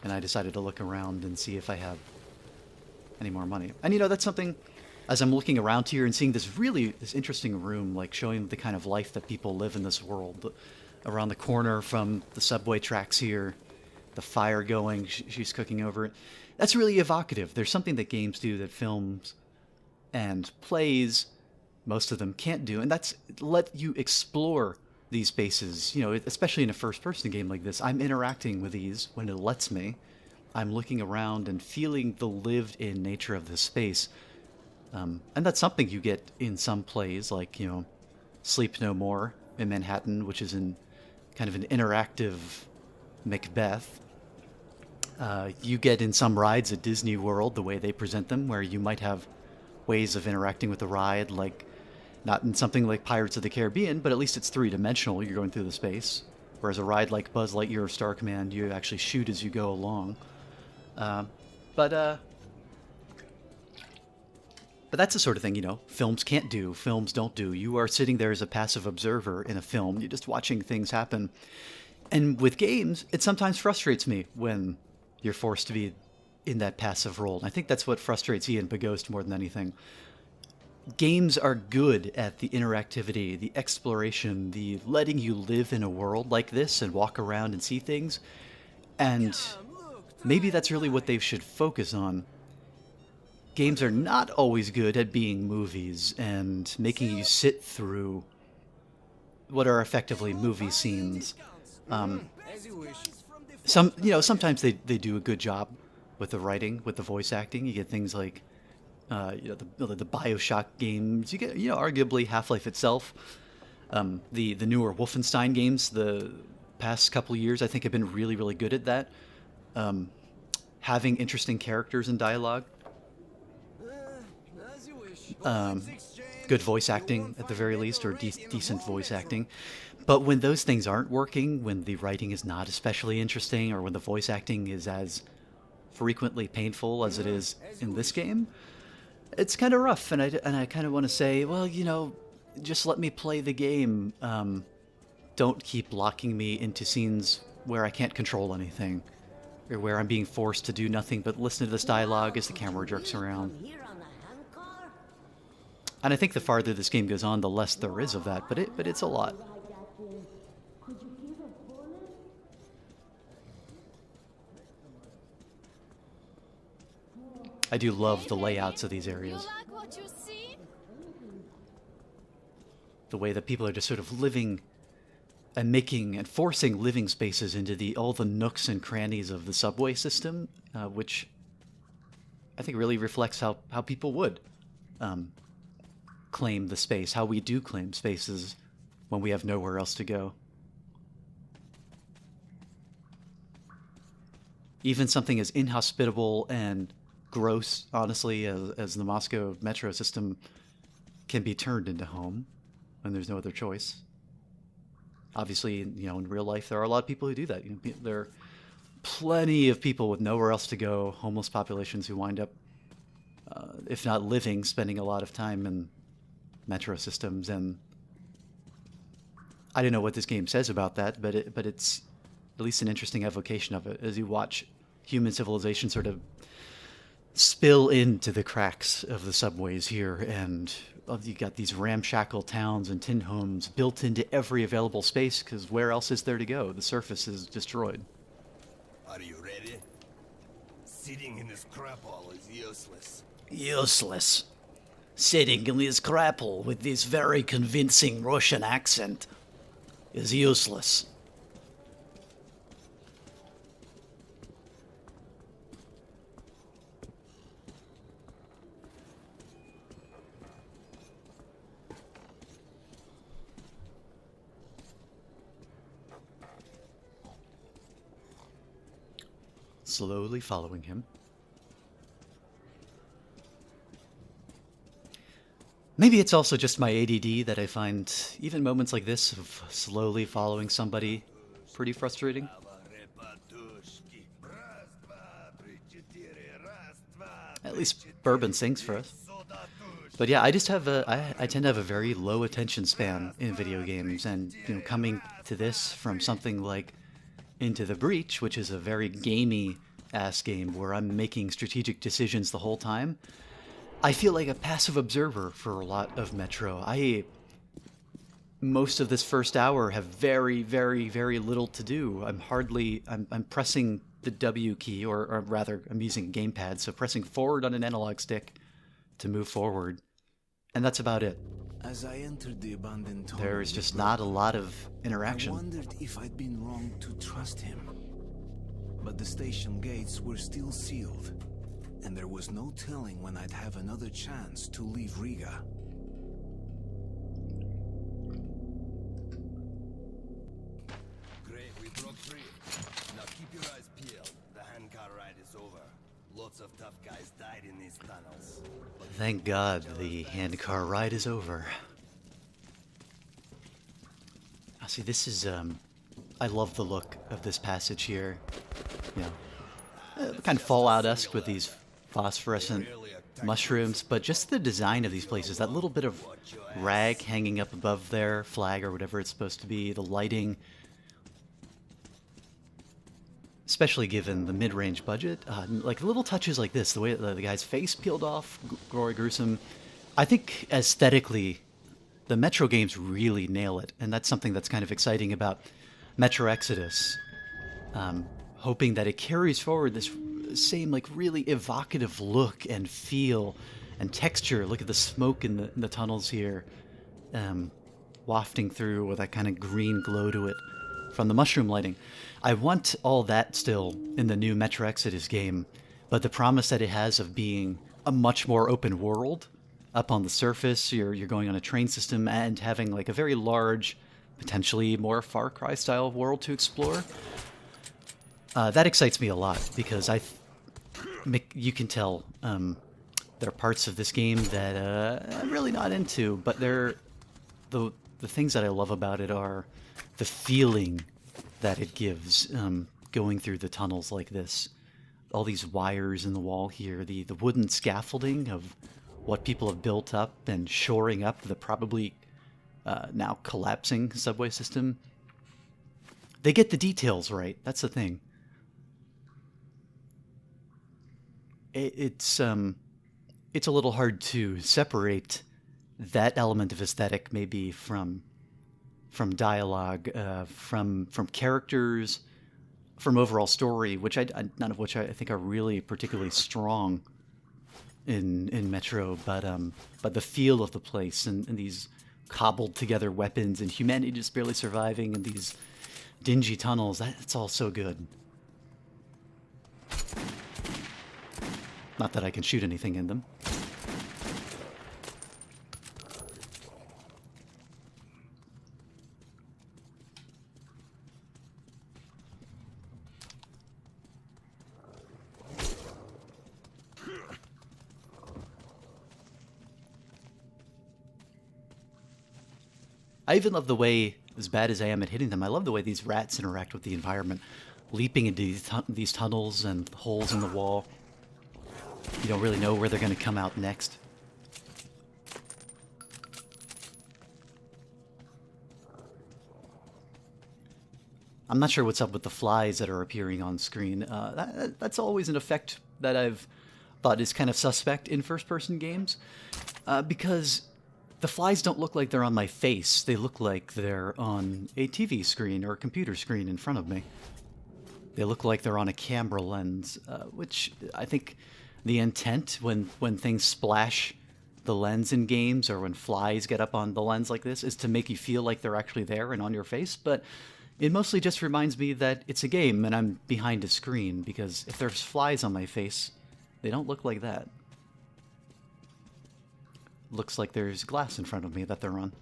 and I decided to look around and see if I have any more money. And that's something. As I'm looking around here and seeing this interesting room, like showing the kind of life that people live in this world, around the corner from the subway tracks here. The fire going, she's cooking over it. That's really evocative. There's something that games do that films and plays, most of them can't do, and that's let you explore these spaces. Especially in a first-person game like this, I'm interacting with these when it lets me. I'm looking around and feeling the lived-in nature of this space. And that's something you get in some plays, like, Sleep No More in Manhattan, which is in kind of an interactive Macbeth. You get in some rides at Disney World, the way they present them, where you might have ways of interacting with the ride, like not in something like Pirates of the Caribbean, but at least it's three-dimensional. You're going through the space. Whereas a ride like Buzz Lightyear or Star Command, you actually shoot as you go along. But that's the sort of thing, films can't do, films don't do. You are sitting there as a passive observer in a film. You're just watching things happen. And with games, it sometimes frustrates me when you're forced to be in that passive role. And I think that's what frustrates Ian Bogost more than anything. Games are good at the interactivity, the exploration, the letting you live in a world like this and walk around and see things. And maybe that's really what they should focus on. Games are not always good at being movies and making you sit through what are effectively movie scenes. Sometimes they do a good job with the writing, with the voice acting. You get things like, the BioShock games. You get, arguably Half-Life itself. The newer Wolfenstein games, the past couple of years, I think have been really, really good at that. Having interesting characters and dialogue. Good voice acting, at the very least, or decent voice acting. But when those things aren't working, when the writing is not especially interesting, or when the voice acting is as frequently painful as it is in this game, It's kind of rough, and I kind of want to say, well, just let me play the game. Don't keep locking me into scenes where I can't control anything, or where I'm being forced to do nothing but listen to this dialogue as the camera jerks around. And I think the farther this game goes on, the less there is of that, but it's a lot. I do love the layouts of these areas. The way that people are just sort of living and making and forcing living spaces into all the nooks and crannies of the subway system, which I think really reflects how people would claim the space, how we do claim spaces when we have nowhere else to go. Even something as inhospitable and gross, honestly, as the Moscow metro system can be turned into home when there's no other choice. Obviously, in real life, there are a lot of people who do that. There are plenty of people with nowhere else to go, homeless populations who wind up, if not living, spending a lot of time in metro systems. And I don't know what this game says about that, but it's at least an interesting evocation of it as you watch human civilization sort of spill into the cracks of the subways here, and you got these ramshackle towns and tin homes built into every available space, because where else is there to go? The surface is destroyed. Are you ready? Sitting in this crap hole is useless. Useless. Sitting in this crap hole with this very convincing Russian accent is useless. Slowly following him. Maybe it's also just my ADD that I find even moments like this of slowly following somebody pretty frustrating. At least Bourbon sings for us. But yeah, I tend to have a very low attention span in video games, and coming to this from something like Into the Breach, which is a very gamey ass game where I'm making strategic decisions the whole time, I feel like a passive observer for a lot of Metro. Most of this first hour have very, very, very little to do. I'm pressing the W key, or rather, I'm using a gamepad, so pressing forward on an analog stick to move forward, and that's about it. As I entered the abandoned tunnel, there is just not a lot of interaction. I wondered if I'd been wrong to trust him. But the station gates were still sealed, and there was no telling when I'd have another chance to leave Riga. Great, we broke free. Now keep your eyes peeled. The handcar ride is over. Lots of tough guys died in these tunnels. Thank God the handcar ride is over. See, this is, I love the look of this passage here. Kind of Fallout-esque with these phosphorescent mushrooms, but just the design of these places, that little bit of rag hanging up above their flag or whatever it's supposed to be, the lighting, especially given the mid-range budget, like little touches like this, the way the guy's face peeled off, gory, gruesome. I think aesthetically, the Metro games really nail it, and that's something that's kind of exciting about Metro Exodus. Hoping that it carries forward this same like really evocative look and feel and texture. Look at the smoke in the tunnels here, wafting through with that kind of green glow to it from the mushroom lighting. I want all that still in the new Metro Exodus game, but the promise that it has of being a much more open world. Up on the surface, you're going on a train system and having like a very large, potentially more Far Cry style world to explore. That excites me a lot because you can tell there are parts of this game that I'm really not into, but the things that I love about it are the feeling that it gives going through the tunnels like this. All these wires in the wall here, the wooden scaffolding of what people have built up and shoring up the probably now collapsing subway system. They get the details right. That's the thing. It's a little hard to separate that element of aesthetic maybe from dialogue, from characters, from overall story, which none of which I think are really particularly strong in Metro, but the feel of the place and these cobbled together weapons and humanity just barely surviving in these dingy tunnels, that's all so good. Not that I can shoot anything in them. I even love the way, as bad as I am at hitting them, I love the way these rats interact with the environment, leaping into these tunnels and holes in the wall. You don't really know where they're going to come out next. I'm not sure what's up with the flies that are appearing on screen. That's always an effect that I've thought is kind of suspect in first-person games, because the flies don't look like they're on my face. They look like they're on a TV screen or a computer screen in front of me. They look like they're on a camera lens, which I think the intent when things splash the lens in games or when flies get up on the lens like this is to make you feel like they're actually there and on your face, but it mostly just reminds me that it's a game and I'm behind a screen, because if there's flies on my face, they don't look like that. Looks like there's glass in front of me that they're on.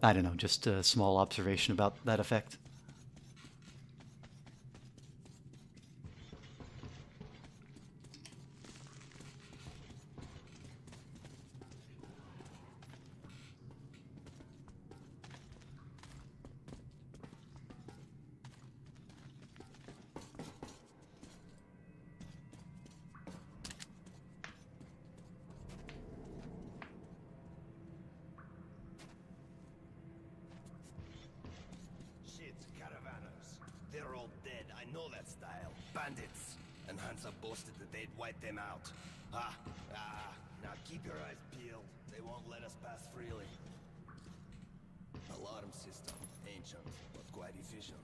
I don't know, just a small observation about that effect. They're all dead, I know that style. Bandits! And Hansa boasted that they'd wipe them out. Now keep your eyes peeled. They won't let us pass freely. Alarm system. Ancient, but quite efficient.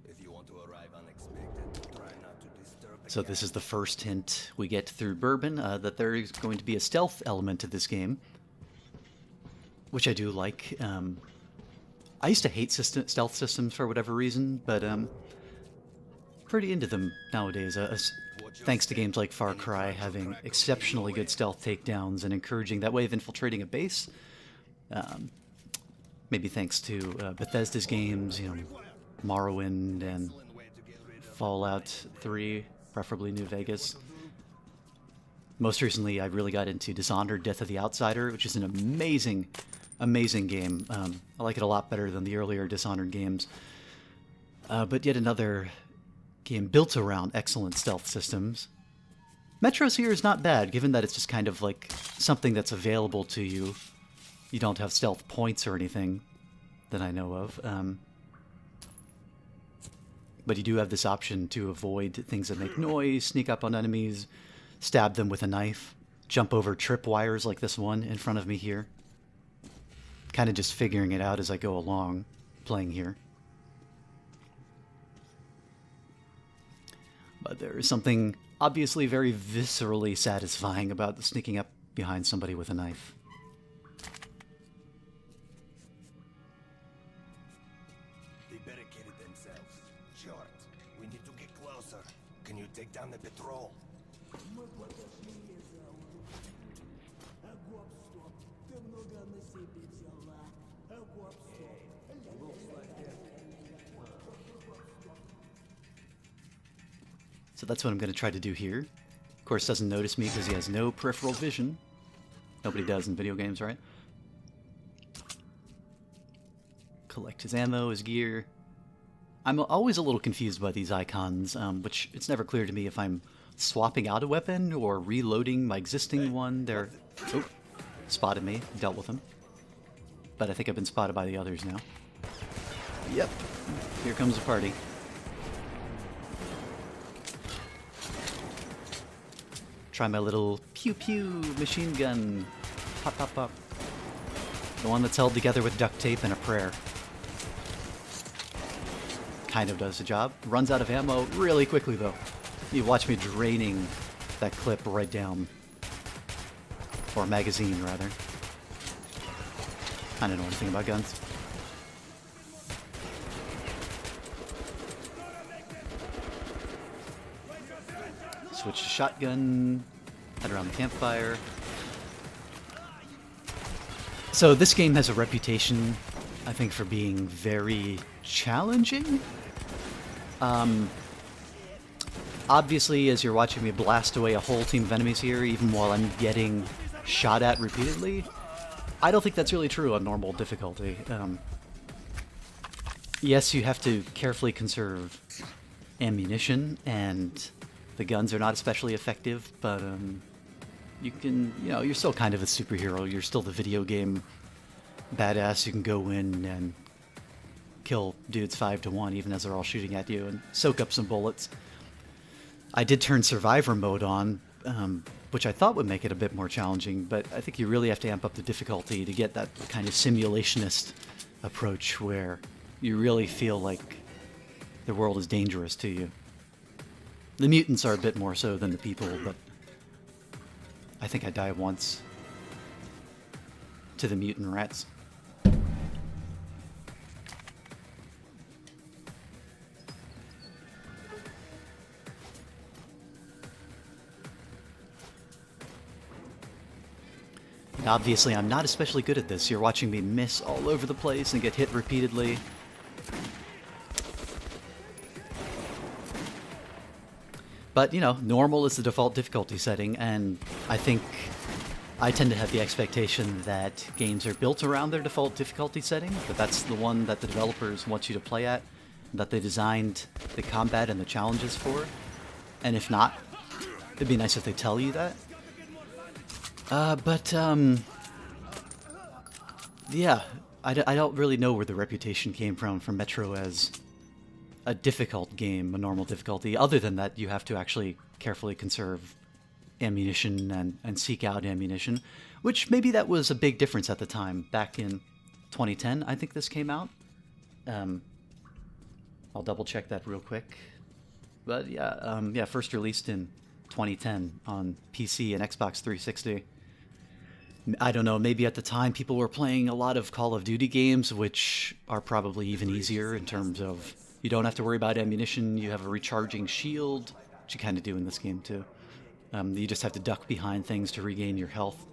If you want to arrive unexpected, try not to disturb the So this is the first hint we get through Bourbon, that there is going to be a stealth element to this game, which I do like. I used to hate stealth systems for whatever reason, but pretty into them nowadays, thanks to games like Far Cry having exceptionally good stealth takedowns and encouraging that way of infiltrating a base. Maybe thanks to Bethesda's games, you know, Morrowind and Fallout 3, preferably New Vegas. Most recently, I really got into Dishonored: Death of the Outsider, which is an amazing game. I like it a lot better than the earlier Dishonored games. But yet another game built around excellent stealth systems. Metro's here is not bad, given that it's just kind of like something that's available to you. You don't have stealth points or anything that I know of. But you do have this option to avoid things that make noise, sneak up on enemies, stab them with a knife, jump over tripwires like this one in front of me here. Kind of just figuring it out as I go along, playing here. But there is something obviously very viscerally satisfying about sneaking up behind somebody with a knife. They barricaded themselves. Short, we need to get closer. Can you take down the patrol? So that's what I'm going to try to do here. Of course, doesn't notice me because he has no peripheral vision. Nobody does in video games, right? Collect his ammo, his gear. I'm always a little confused by these icons, which it's never clear to me if I'm swapping out a weapon or reloading my existing one. They're... Oh, spotted me. Dealt with him. But I think I've been spotted by the others now. Yep. Here comes the party. Try my little pew-pew machine gun. Pop, pop, pop. The one that's held together with duct tape and a prayer. Kind of does the job. Runs out of ammo really quickly, though. You watch me draining that clip right down. Or magazine, rather. I don't know anything about guns. Switch to shotgun. Head around the campfire. So this game has a reputation, I think, for being very challenging. Obviously, as you're watching me blast away a whole team of enemies here, even while I'm getting shot at repeatedly, I don't think that's really true on normal difficulty. Yes, you have to carefully conserve ammunition, and the guns are not especially effective, but you can, you know, you're still kind of a superhero. You're still the video game badass. You can go in and kill dudes 5-1, even as they're all shooting at you, and soak up some bullets. I did turn survivor mode on, which I thought would make it a bit more challenging, but I think you really have to amp up the difficulty to get that kind of simulationist approach where you really feel like the world is dangerous to you. The mutants are a bit more so than the people, but I think I died once to the mutant rats. And obviously, I'm not especially good at this. You're watching me miss all over the place and get hit repeatedly. But, you know, normal is the default difficulty setting, and I think I tend to have the expectation that games are built around their default difficulty setting, that that's the one that the developers want you to play at, that they designed the combat and the challenges for. And if not, it'd be nice if they tell you that. Yeah, I don't really know where the reputation came from Metro as a difficult game, a normal difficulty, other than that you have to actually carefully conserve ammunition and seek out ammunition, which maybe that was a big difference at the time. Back in 2010, I think this came out. I'll double check that real quick. But yeah, first released in 2010 on PC and Xbox 360. I don't know, maybe at the time people were playing a lot of Call of Duty games, which are probably even easier in terms of you don't have to worry about ammunition, you have a recharging shield, which you kind of do in this game too. You just have to duck behind things to regain your health.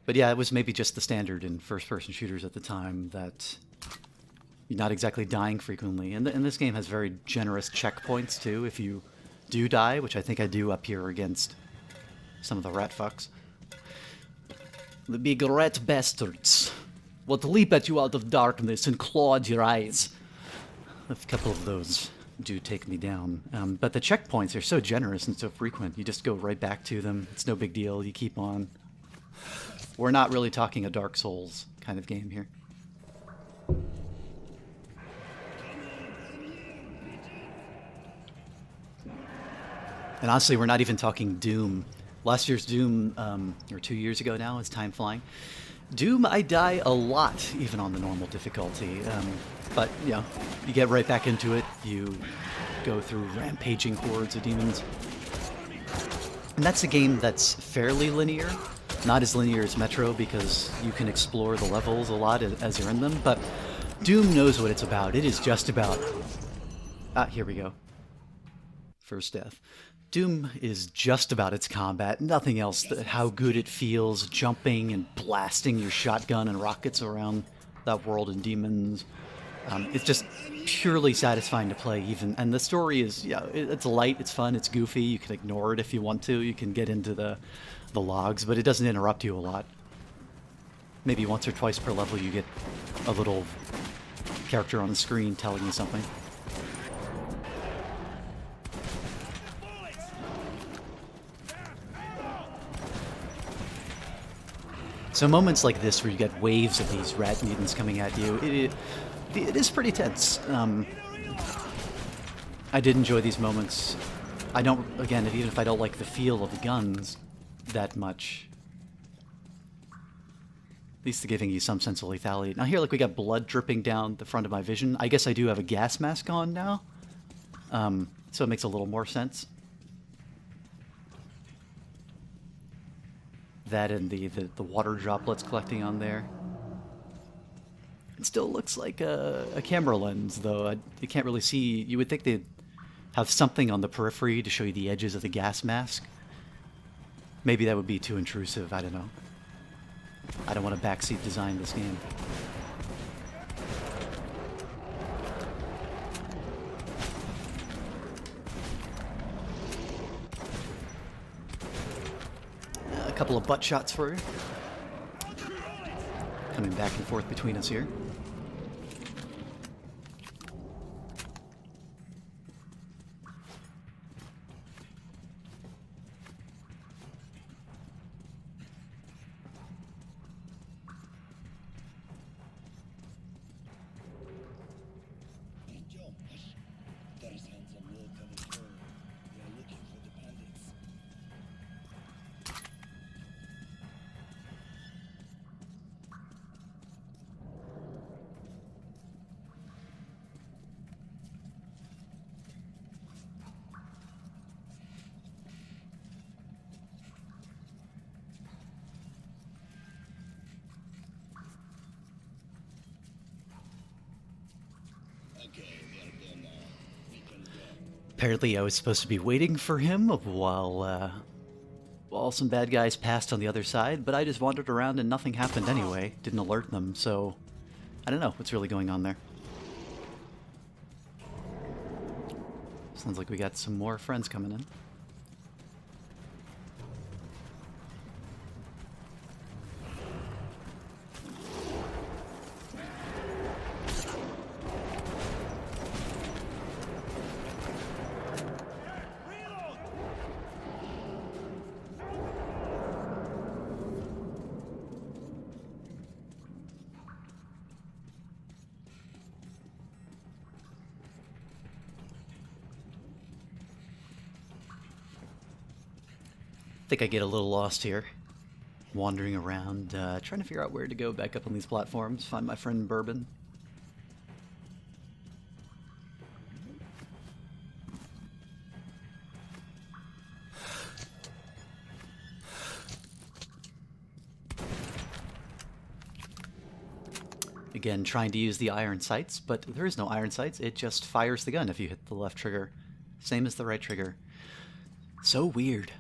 But yeah, it was maybe just the standard in first-person shooters at the time that you're not exactly dying frequently. And this game has very generous checkpoints too. If you do die, which I think I do up here against some of the rat fucks. The big rat bastards. What leap at you out of darkness and claw at your eyes. A couple of those do take me down. But the checkpoints are so generous and so frequent. You just go right back to them. It's no big deal. You keep on. We're not really talking a Dark Souls kind of game here. And honestly, we're not even talking Doom. Last year's Doom, or 2 years ago now, is time flying. Doom, I die a lot, even on the normal difficulty. But, you know, you get right back into it. You go through rampaging hordes of demons. And that's a game that's fairly linear. Not as linear as Metro, because you can explore the levels a lot as you're in them. But Doom knows what it's about. It is just about... Ah, here we go. First death. Doom is just about its combat, nothing else. How good it feels jumping and blasting your shotgun and rockets around that world and demons. It's just purely satisfying to play, even. And the story is, yeah, it's light, it's fun, it's goofy. You can ignore it if you want to. You can get into the logs, but it doesn't interrupt you a lot. Maybe once or twice per level you get a little character on the screen telling you something. So moments like this where you get waves of these rat mutants coming at you, it is pretty tense. I did enjoy these moments. I don't, again, even if I don't like the feel of the guns that much, at least they're giving you some sense of lethality. Now here, like, we got blood dripping down the front of my vision. I guess I do have a gas mask on now, so it makes a little more sense. That and the water droplets collecting on there. It still looks like a camera lens, though. You can't really see. You would think they'd have something on the periphery to show you the edges of the gas mask. Maybe that would be too intrusive. I don't know. I don't want to backseat design this game. A couple of butt shots for you. Coming back and forth between us here. Apparently I was supposed to be waiting for him while some bad guys passed on the other side, but I just wandered around and nothing happened anyway. Didn't alert them, so I don't know what's really going on there. Sounds like we got some more friends coming in. I think I get a little lost here, wandering around, trying to figure out where to go back up on these platforms, find my friend Bourbon. Again, trying to use the iron sights, but there is no iron sights, it just fires the gun if you hit the left trigger. Same as the right trigger. So weird.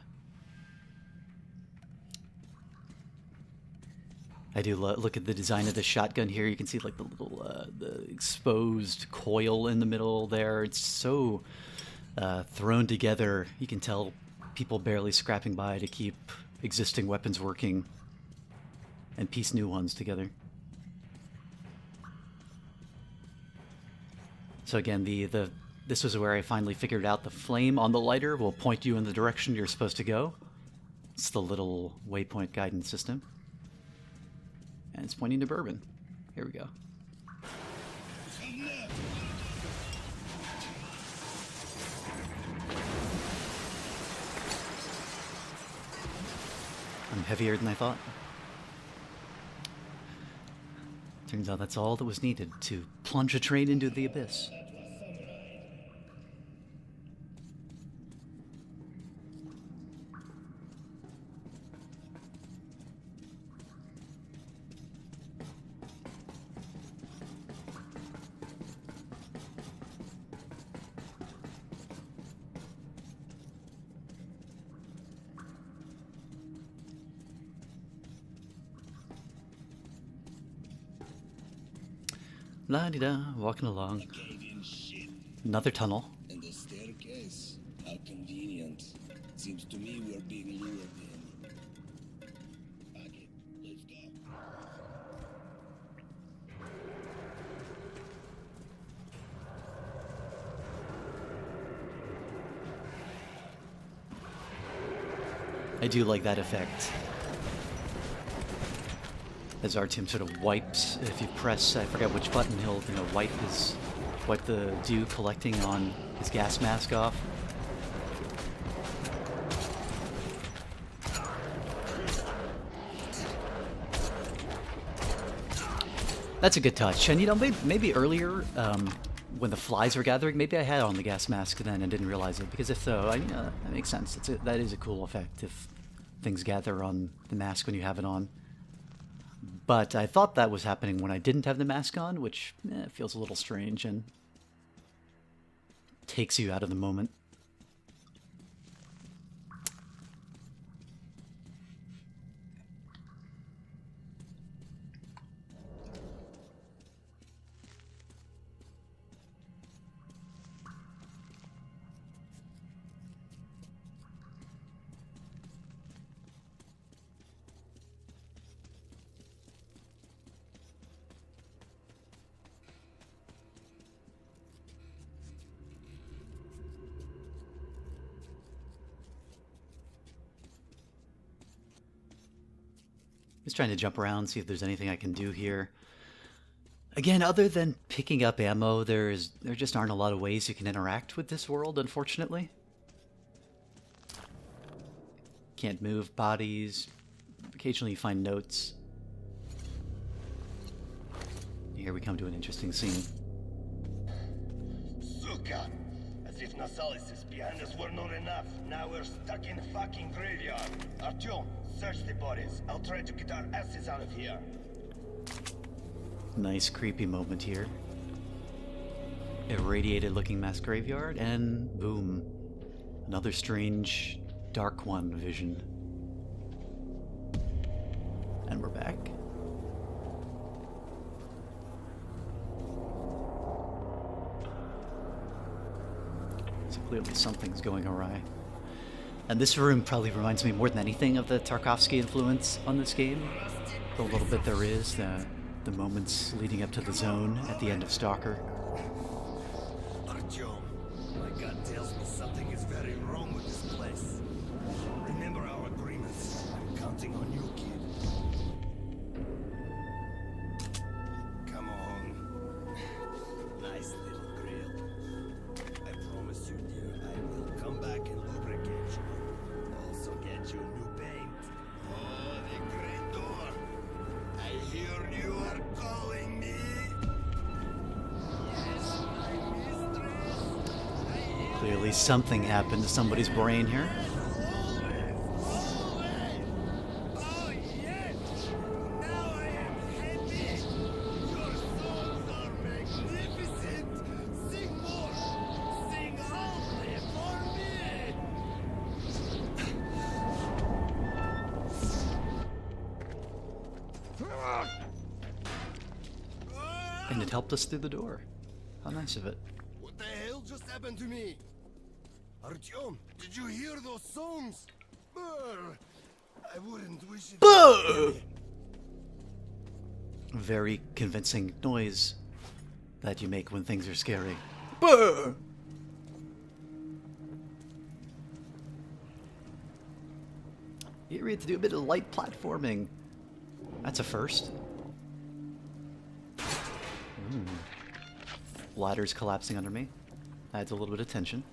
I do look at the design of the shotgun here. You can see like the little the exposed coil in the middle there. It's so thrown together. You can tell people barely scrapping by to keep existing weapons working and piece new ones together. So again, this was where I finally figured out the flame on the lighter will point you in the direction you're supposed to go. It's the little waypoint guidance system. And it's pointing to Bourbon. Here we go. I'm heavier than I thought. Turns out that's all that was needed to plunge a train into the abyss. La-di-da, walking along. Another tunnel. And the staircase. How convenient. Seems to me we're being lured in. Pack it. Let's go. I do like that effect. As Artyom sort of wipes, if you press, I forget which button, he'll wipe the dew collecting on his gas mask off. That's a good touch. And maybe earlier, when the flies were gathering, maybe I had on the gas mask then and didn't realize it. Because if so, that makes sense. That is a cool effect if things gather on the mask when you have it on. But I thought that was happening when I didn't have the mask on, which feels a little strange and takes you out of the moment. Just trying to jump around, see if there's anything I can do here. Again, other than picking up ammo, there just aren't a lot of ways you can interact with this world, unfortunately. Can't move bodies. Occasionally you find notes. Here we come to an interesting scene. Suka! As if Nasalis' behind us were not enough. Now we're stuck in a fucking graveyard. Artyom, search the bodies. I'll try to get our asses out of here. Nice creepy moment here. Irradiated looking mass graveyard, and boom. Another strange Dark One vision. And we're back. So clearly something's going awry. And this room probably reminds me more than anything of the Tarkovsky influence on this game. The little bit there is, the moments leading up to the zone at the end of Stalker. Artyom, my gut tells me something is very wrong with this place. Remember our agreements. I'm counting on you, kid. Come on. Nice little grill. I promise you, dear, I will come back and lubricate you. Also get you new paint. Oh, the great door. I hear you are calling me. Yes, my mistress. I hear Clearly something happened to somebody's brain here. Oh, yes! Now I am happy! Your songs are magnificent! Sing more! Sing only for me! And it helped us through the door. How nice of it. What the hell just happened to me? Artyom, did you hear those songs? Brr, I wouldn't wish it. Brr! Very convincing noise that you make when things are scary. Brr! Here we have to do a bit of light platforming. That's a first. Ladders collapsing under me. Adds a little bit of tension.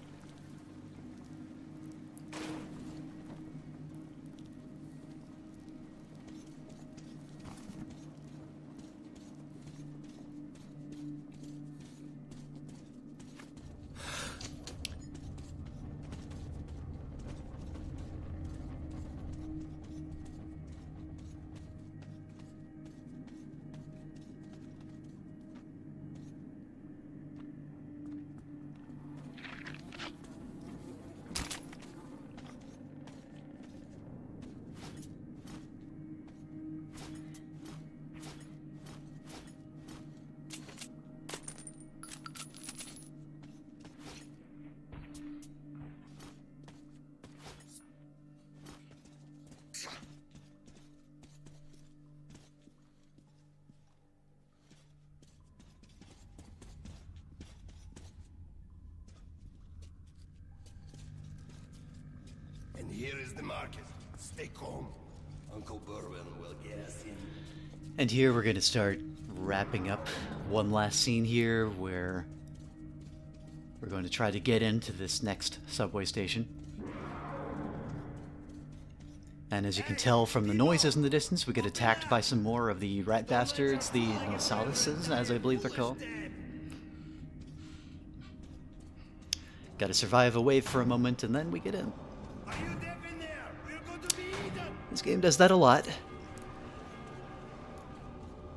And here is the market. Stay calm. Uncle Bourbon will get us in. And here we're going to start wrapping up one last scene here where we're going to try to get into this next subway station. And as you can tell from the noises in the distance, we get attacked by some more of the rat bastards, the Nosalises, as I believe they're called. Gotta survive a wave for a moment, and then we get in. This game does that a lot.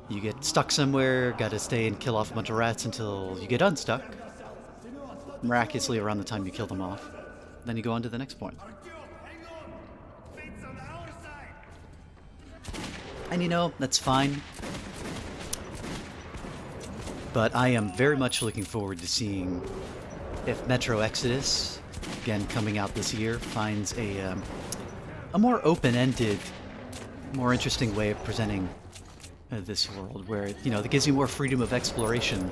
You get stuck somewhere, gotta stay and kill off a bunch of rats until you get unstuck. Miraculously around the time you kill them off. Then you go on to the next point. And you know, that's fine. But I am very much looking forward to seeing if Metro Exodus, again coming out this year, finds a more open-ended, more interesting way of presenting this world, where, you know, that gives you more freedom of exploration,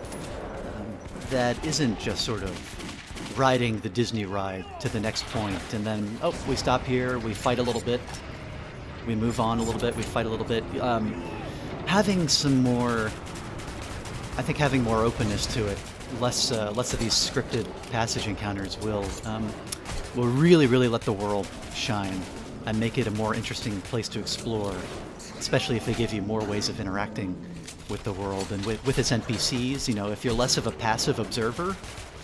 that isn't just sort of riding the Disney ride to the next point, and then, oh, we stop here, we fight a little bit, we move on a little bit, we fight a little bit. Having some more, I think having more openness to it, less of these scripted passage encounters will really let the world shine and make it a more interesting place to explore, especially if they give you more ways of interacting with the world and with its NPCs. You know, if you're less of a passive observer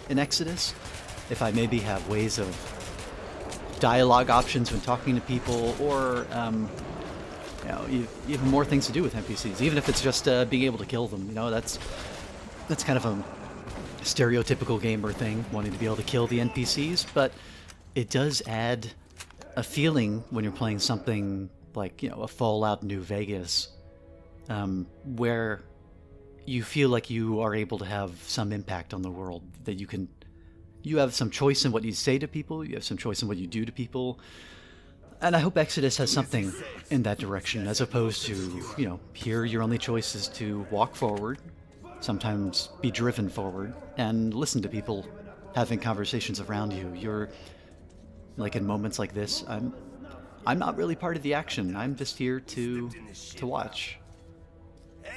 in Exodus, if I maybe have ways of dialogue options when talking to people, or you know, you have more things to do with NPCs, even if it's just being able to kill them. You know, that's kind of a stereotypical gamer thing, wanting to be able to kill the NPCs, but it does add a feeling when you're playing something like, you know, a Fallout New Vegas, where you feel like you are able to have some impact on the world, that you have some choice in what you say to people, you have some choice in what you do to people. And I hope Exodus has something in that direction, as opposed to, you know, here your only choice is to walk forward, sometimes be driven forward, and listen to people having conversations around you. You're, like in moments like this, I'm not really part of the action. I'm just here to watch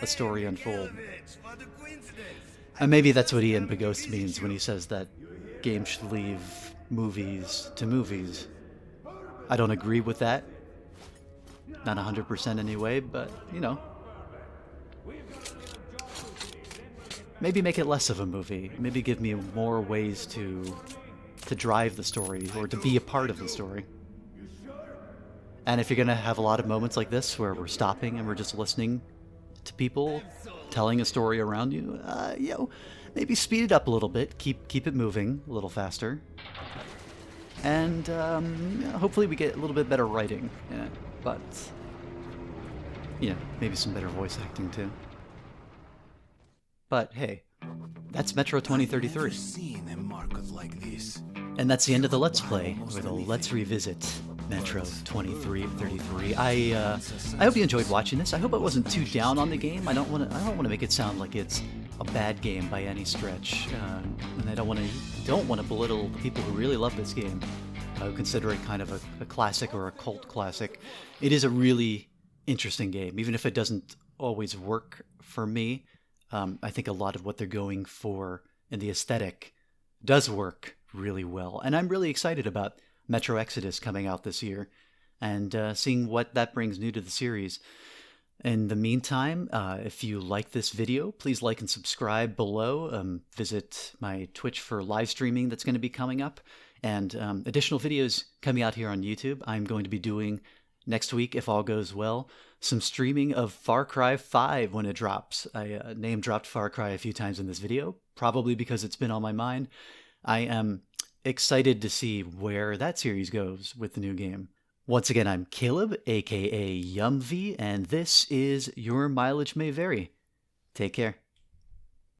a story unfold. And maybe that's what Ian Bogost means when he says that games should leave movies to movies. I don't agree with that. Not 100% anyway, but, you know. Maybe make it less of a movie. Maybe give me more ways to drive the story, or to be a part of the story. And if you're going to have a lot of moments like this where we're stopping and we're just listening to people telling a story around you, you know, maybe speed it up a little bit, keep it moving a little faster, and hopefully we get a little bit better writing in it, but, you know, maybe some better voice acting too. But hey, that's Metro 2033. Seen a market like this. And that's the end of the Let's Play, or the Let's Revisit Metro 2033. I hope you enjoyed watching this. I hope I wasn't too down on the game. I don't want to make it sound like it's a bad game by any stretch, and I don't want to belittle the people who really love this game, who consider it kind of a classic or a cult classic. It is a really interesting game, even if it doesn't always work for me. I think a lot of what they're going for in the aesthetic does work really well, and I'm really excited about Metro Exodus coming out this year, and seeing what that brings new to the series. In the meantime, if you like this video, please like and subscribe below. Visit my Twitch for live streaming that's going to be coming up, and additional videos coming out here on YouTube. I'm going to be doing next week, if all goes well, some streaming of Far Cry 5 when it drops. I name dropped Far Cry a few times in this video, probably because it's been on my mind. I am excited to see where that series goes with the new game. Once again, I'm Caleb, aka YMMV, and this is Your Mileage May Vary. Take care.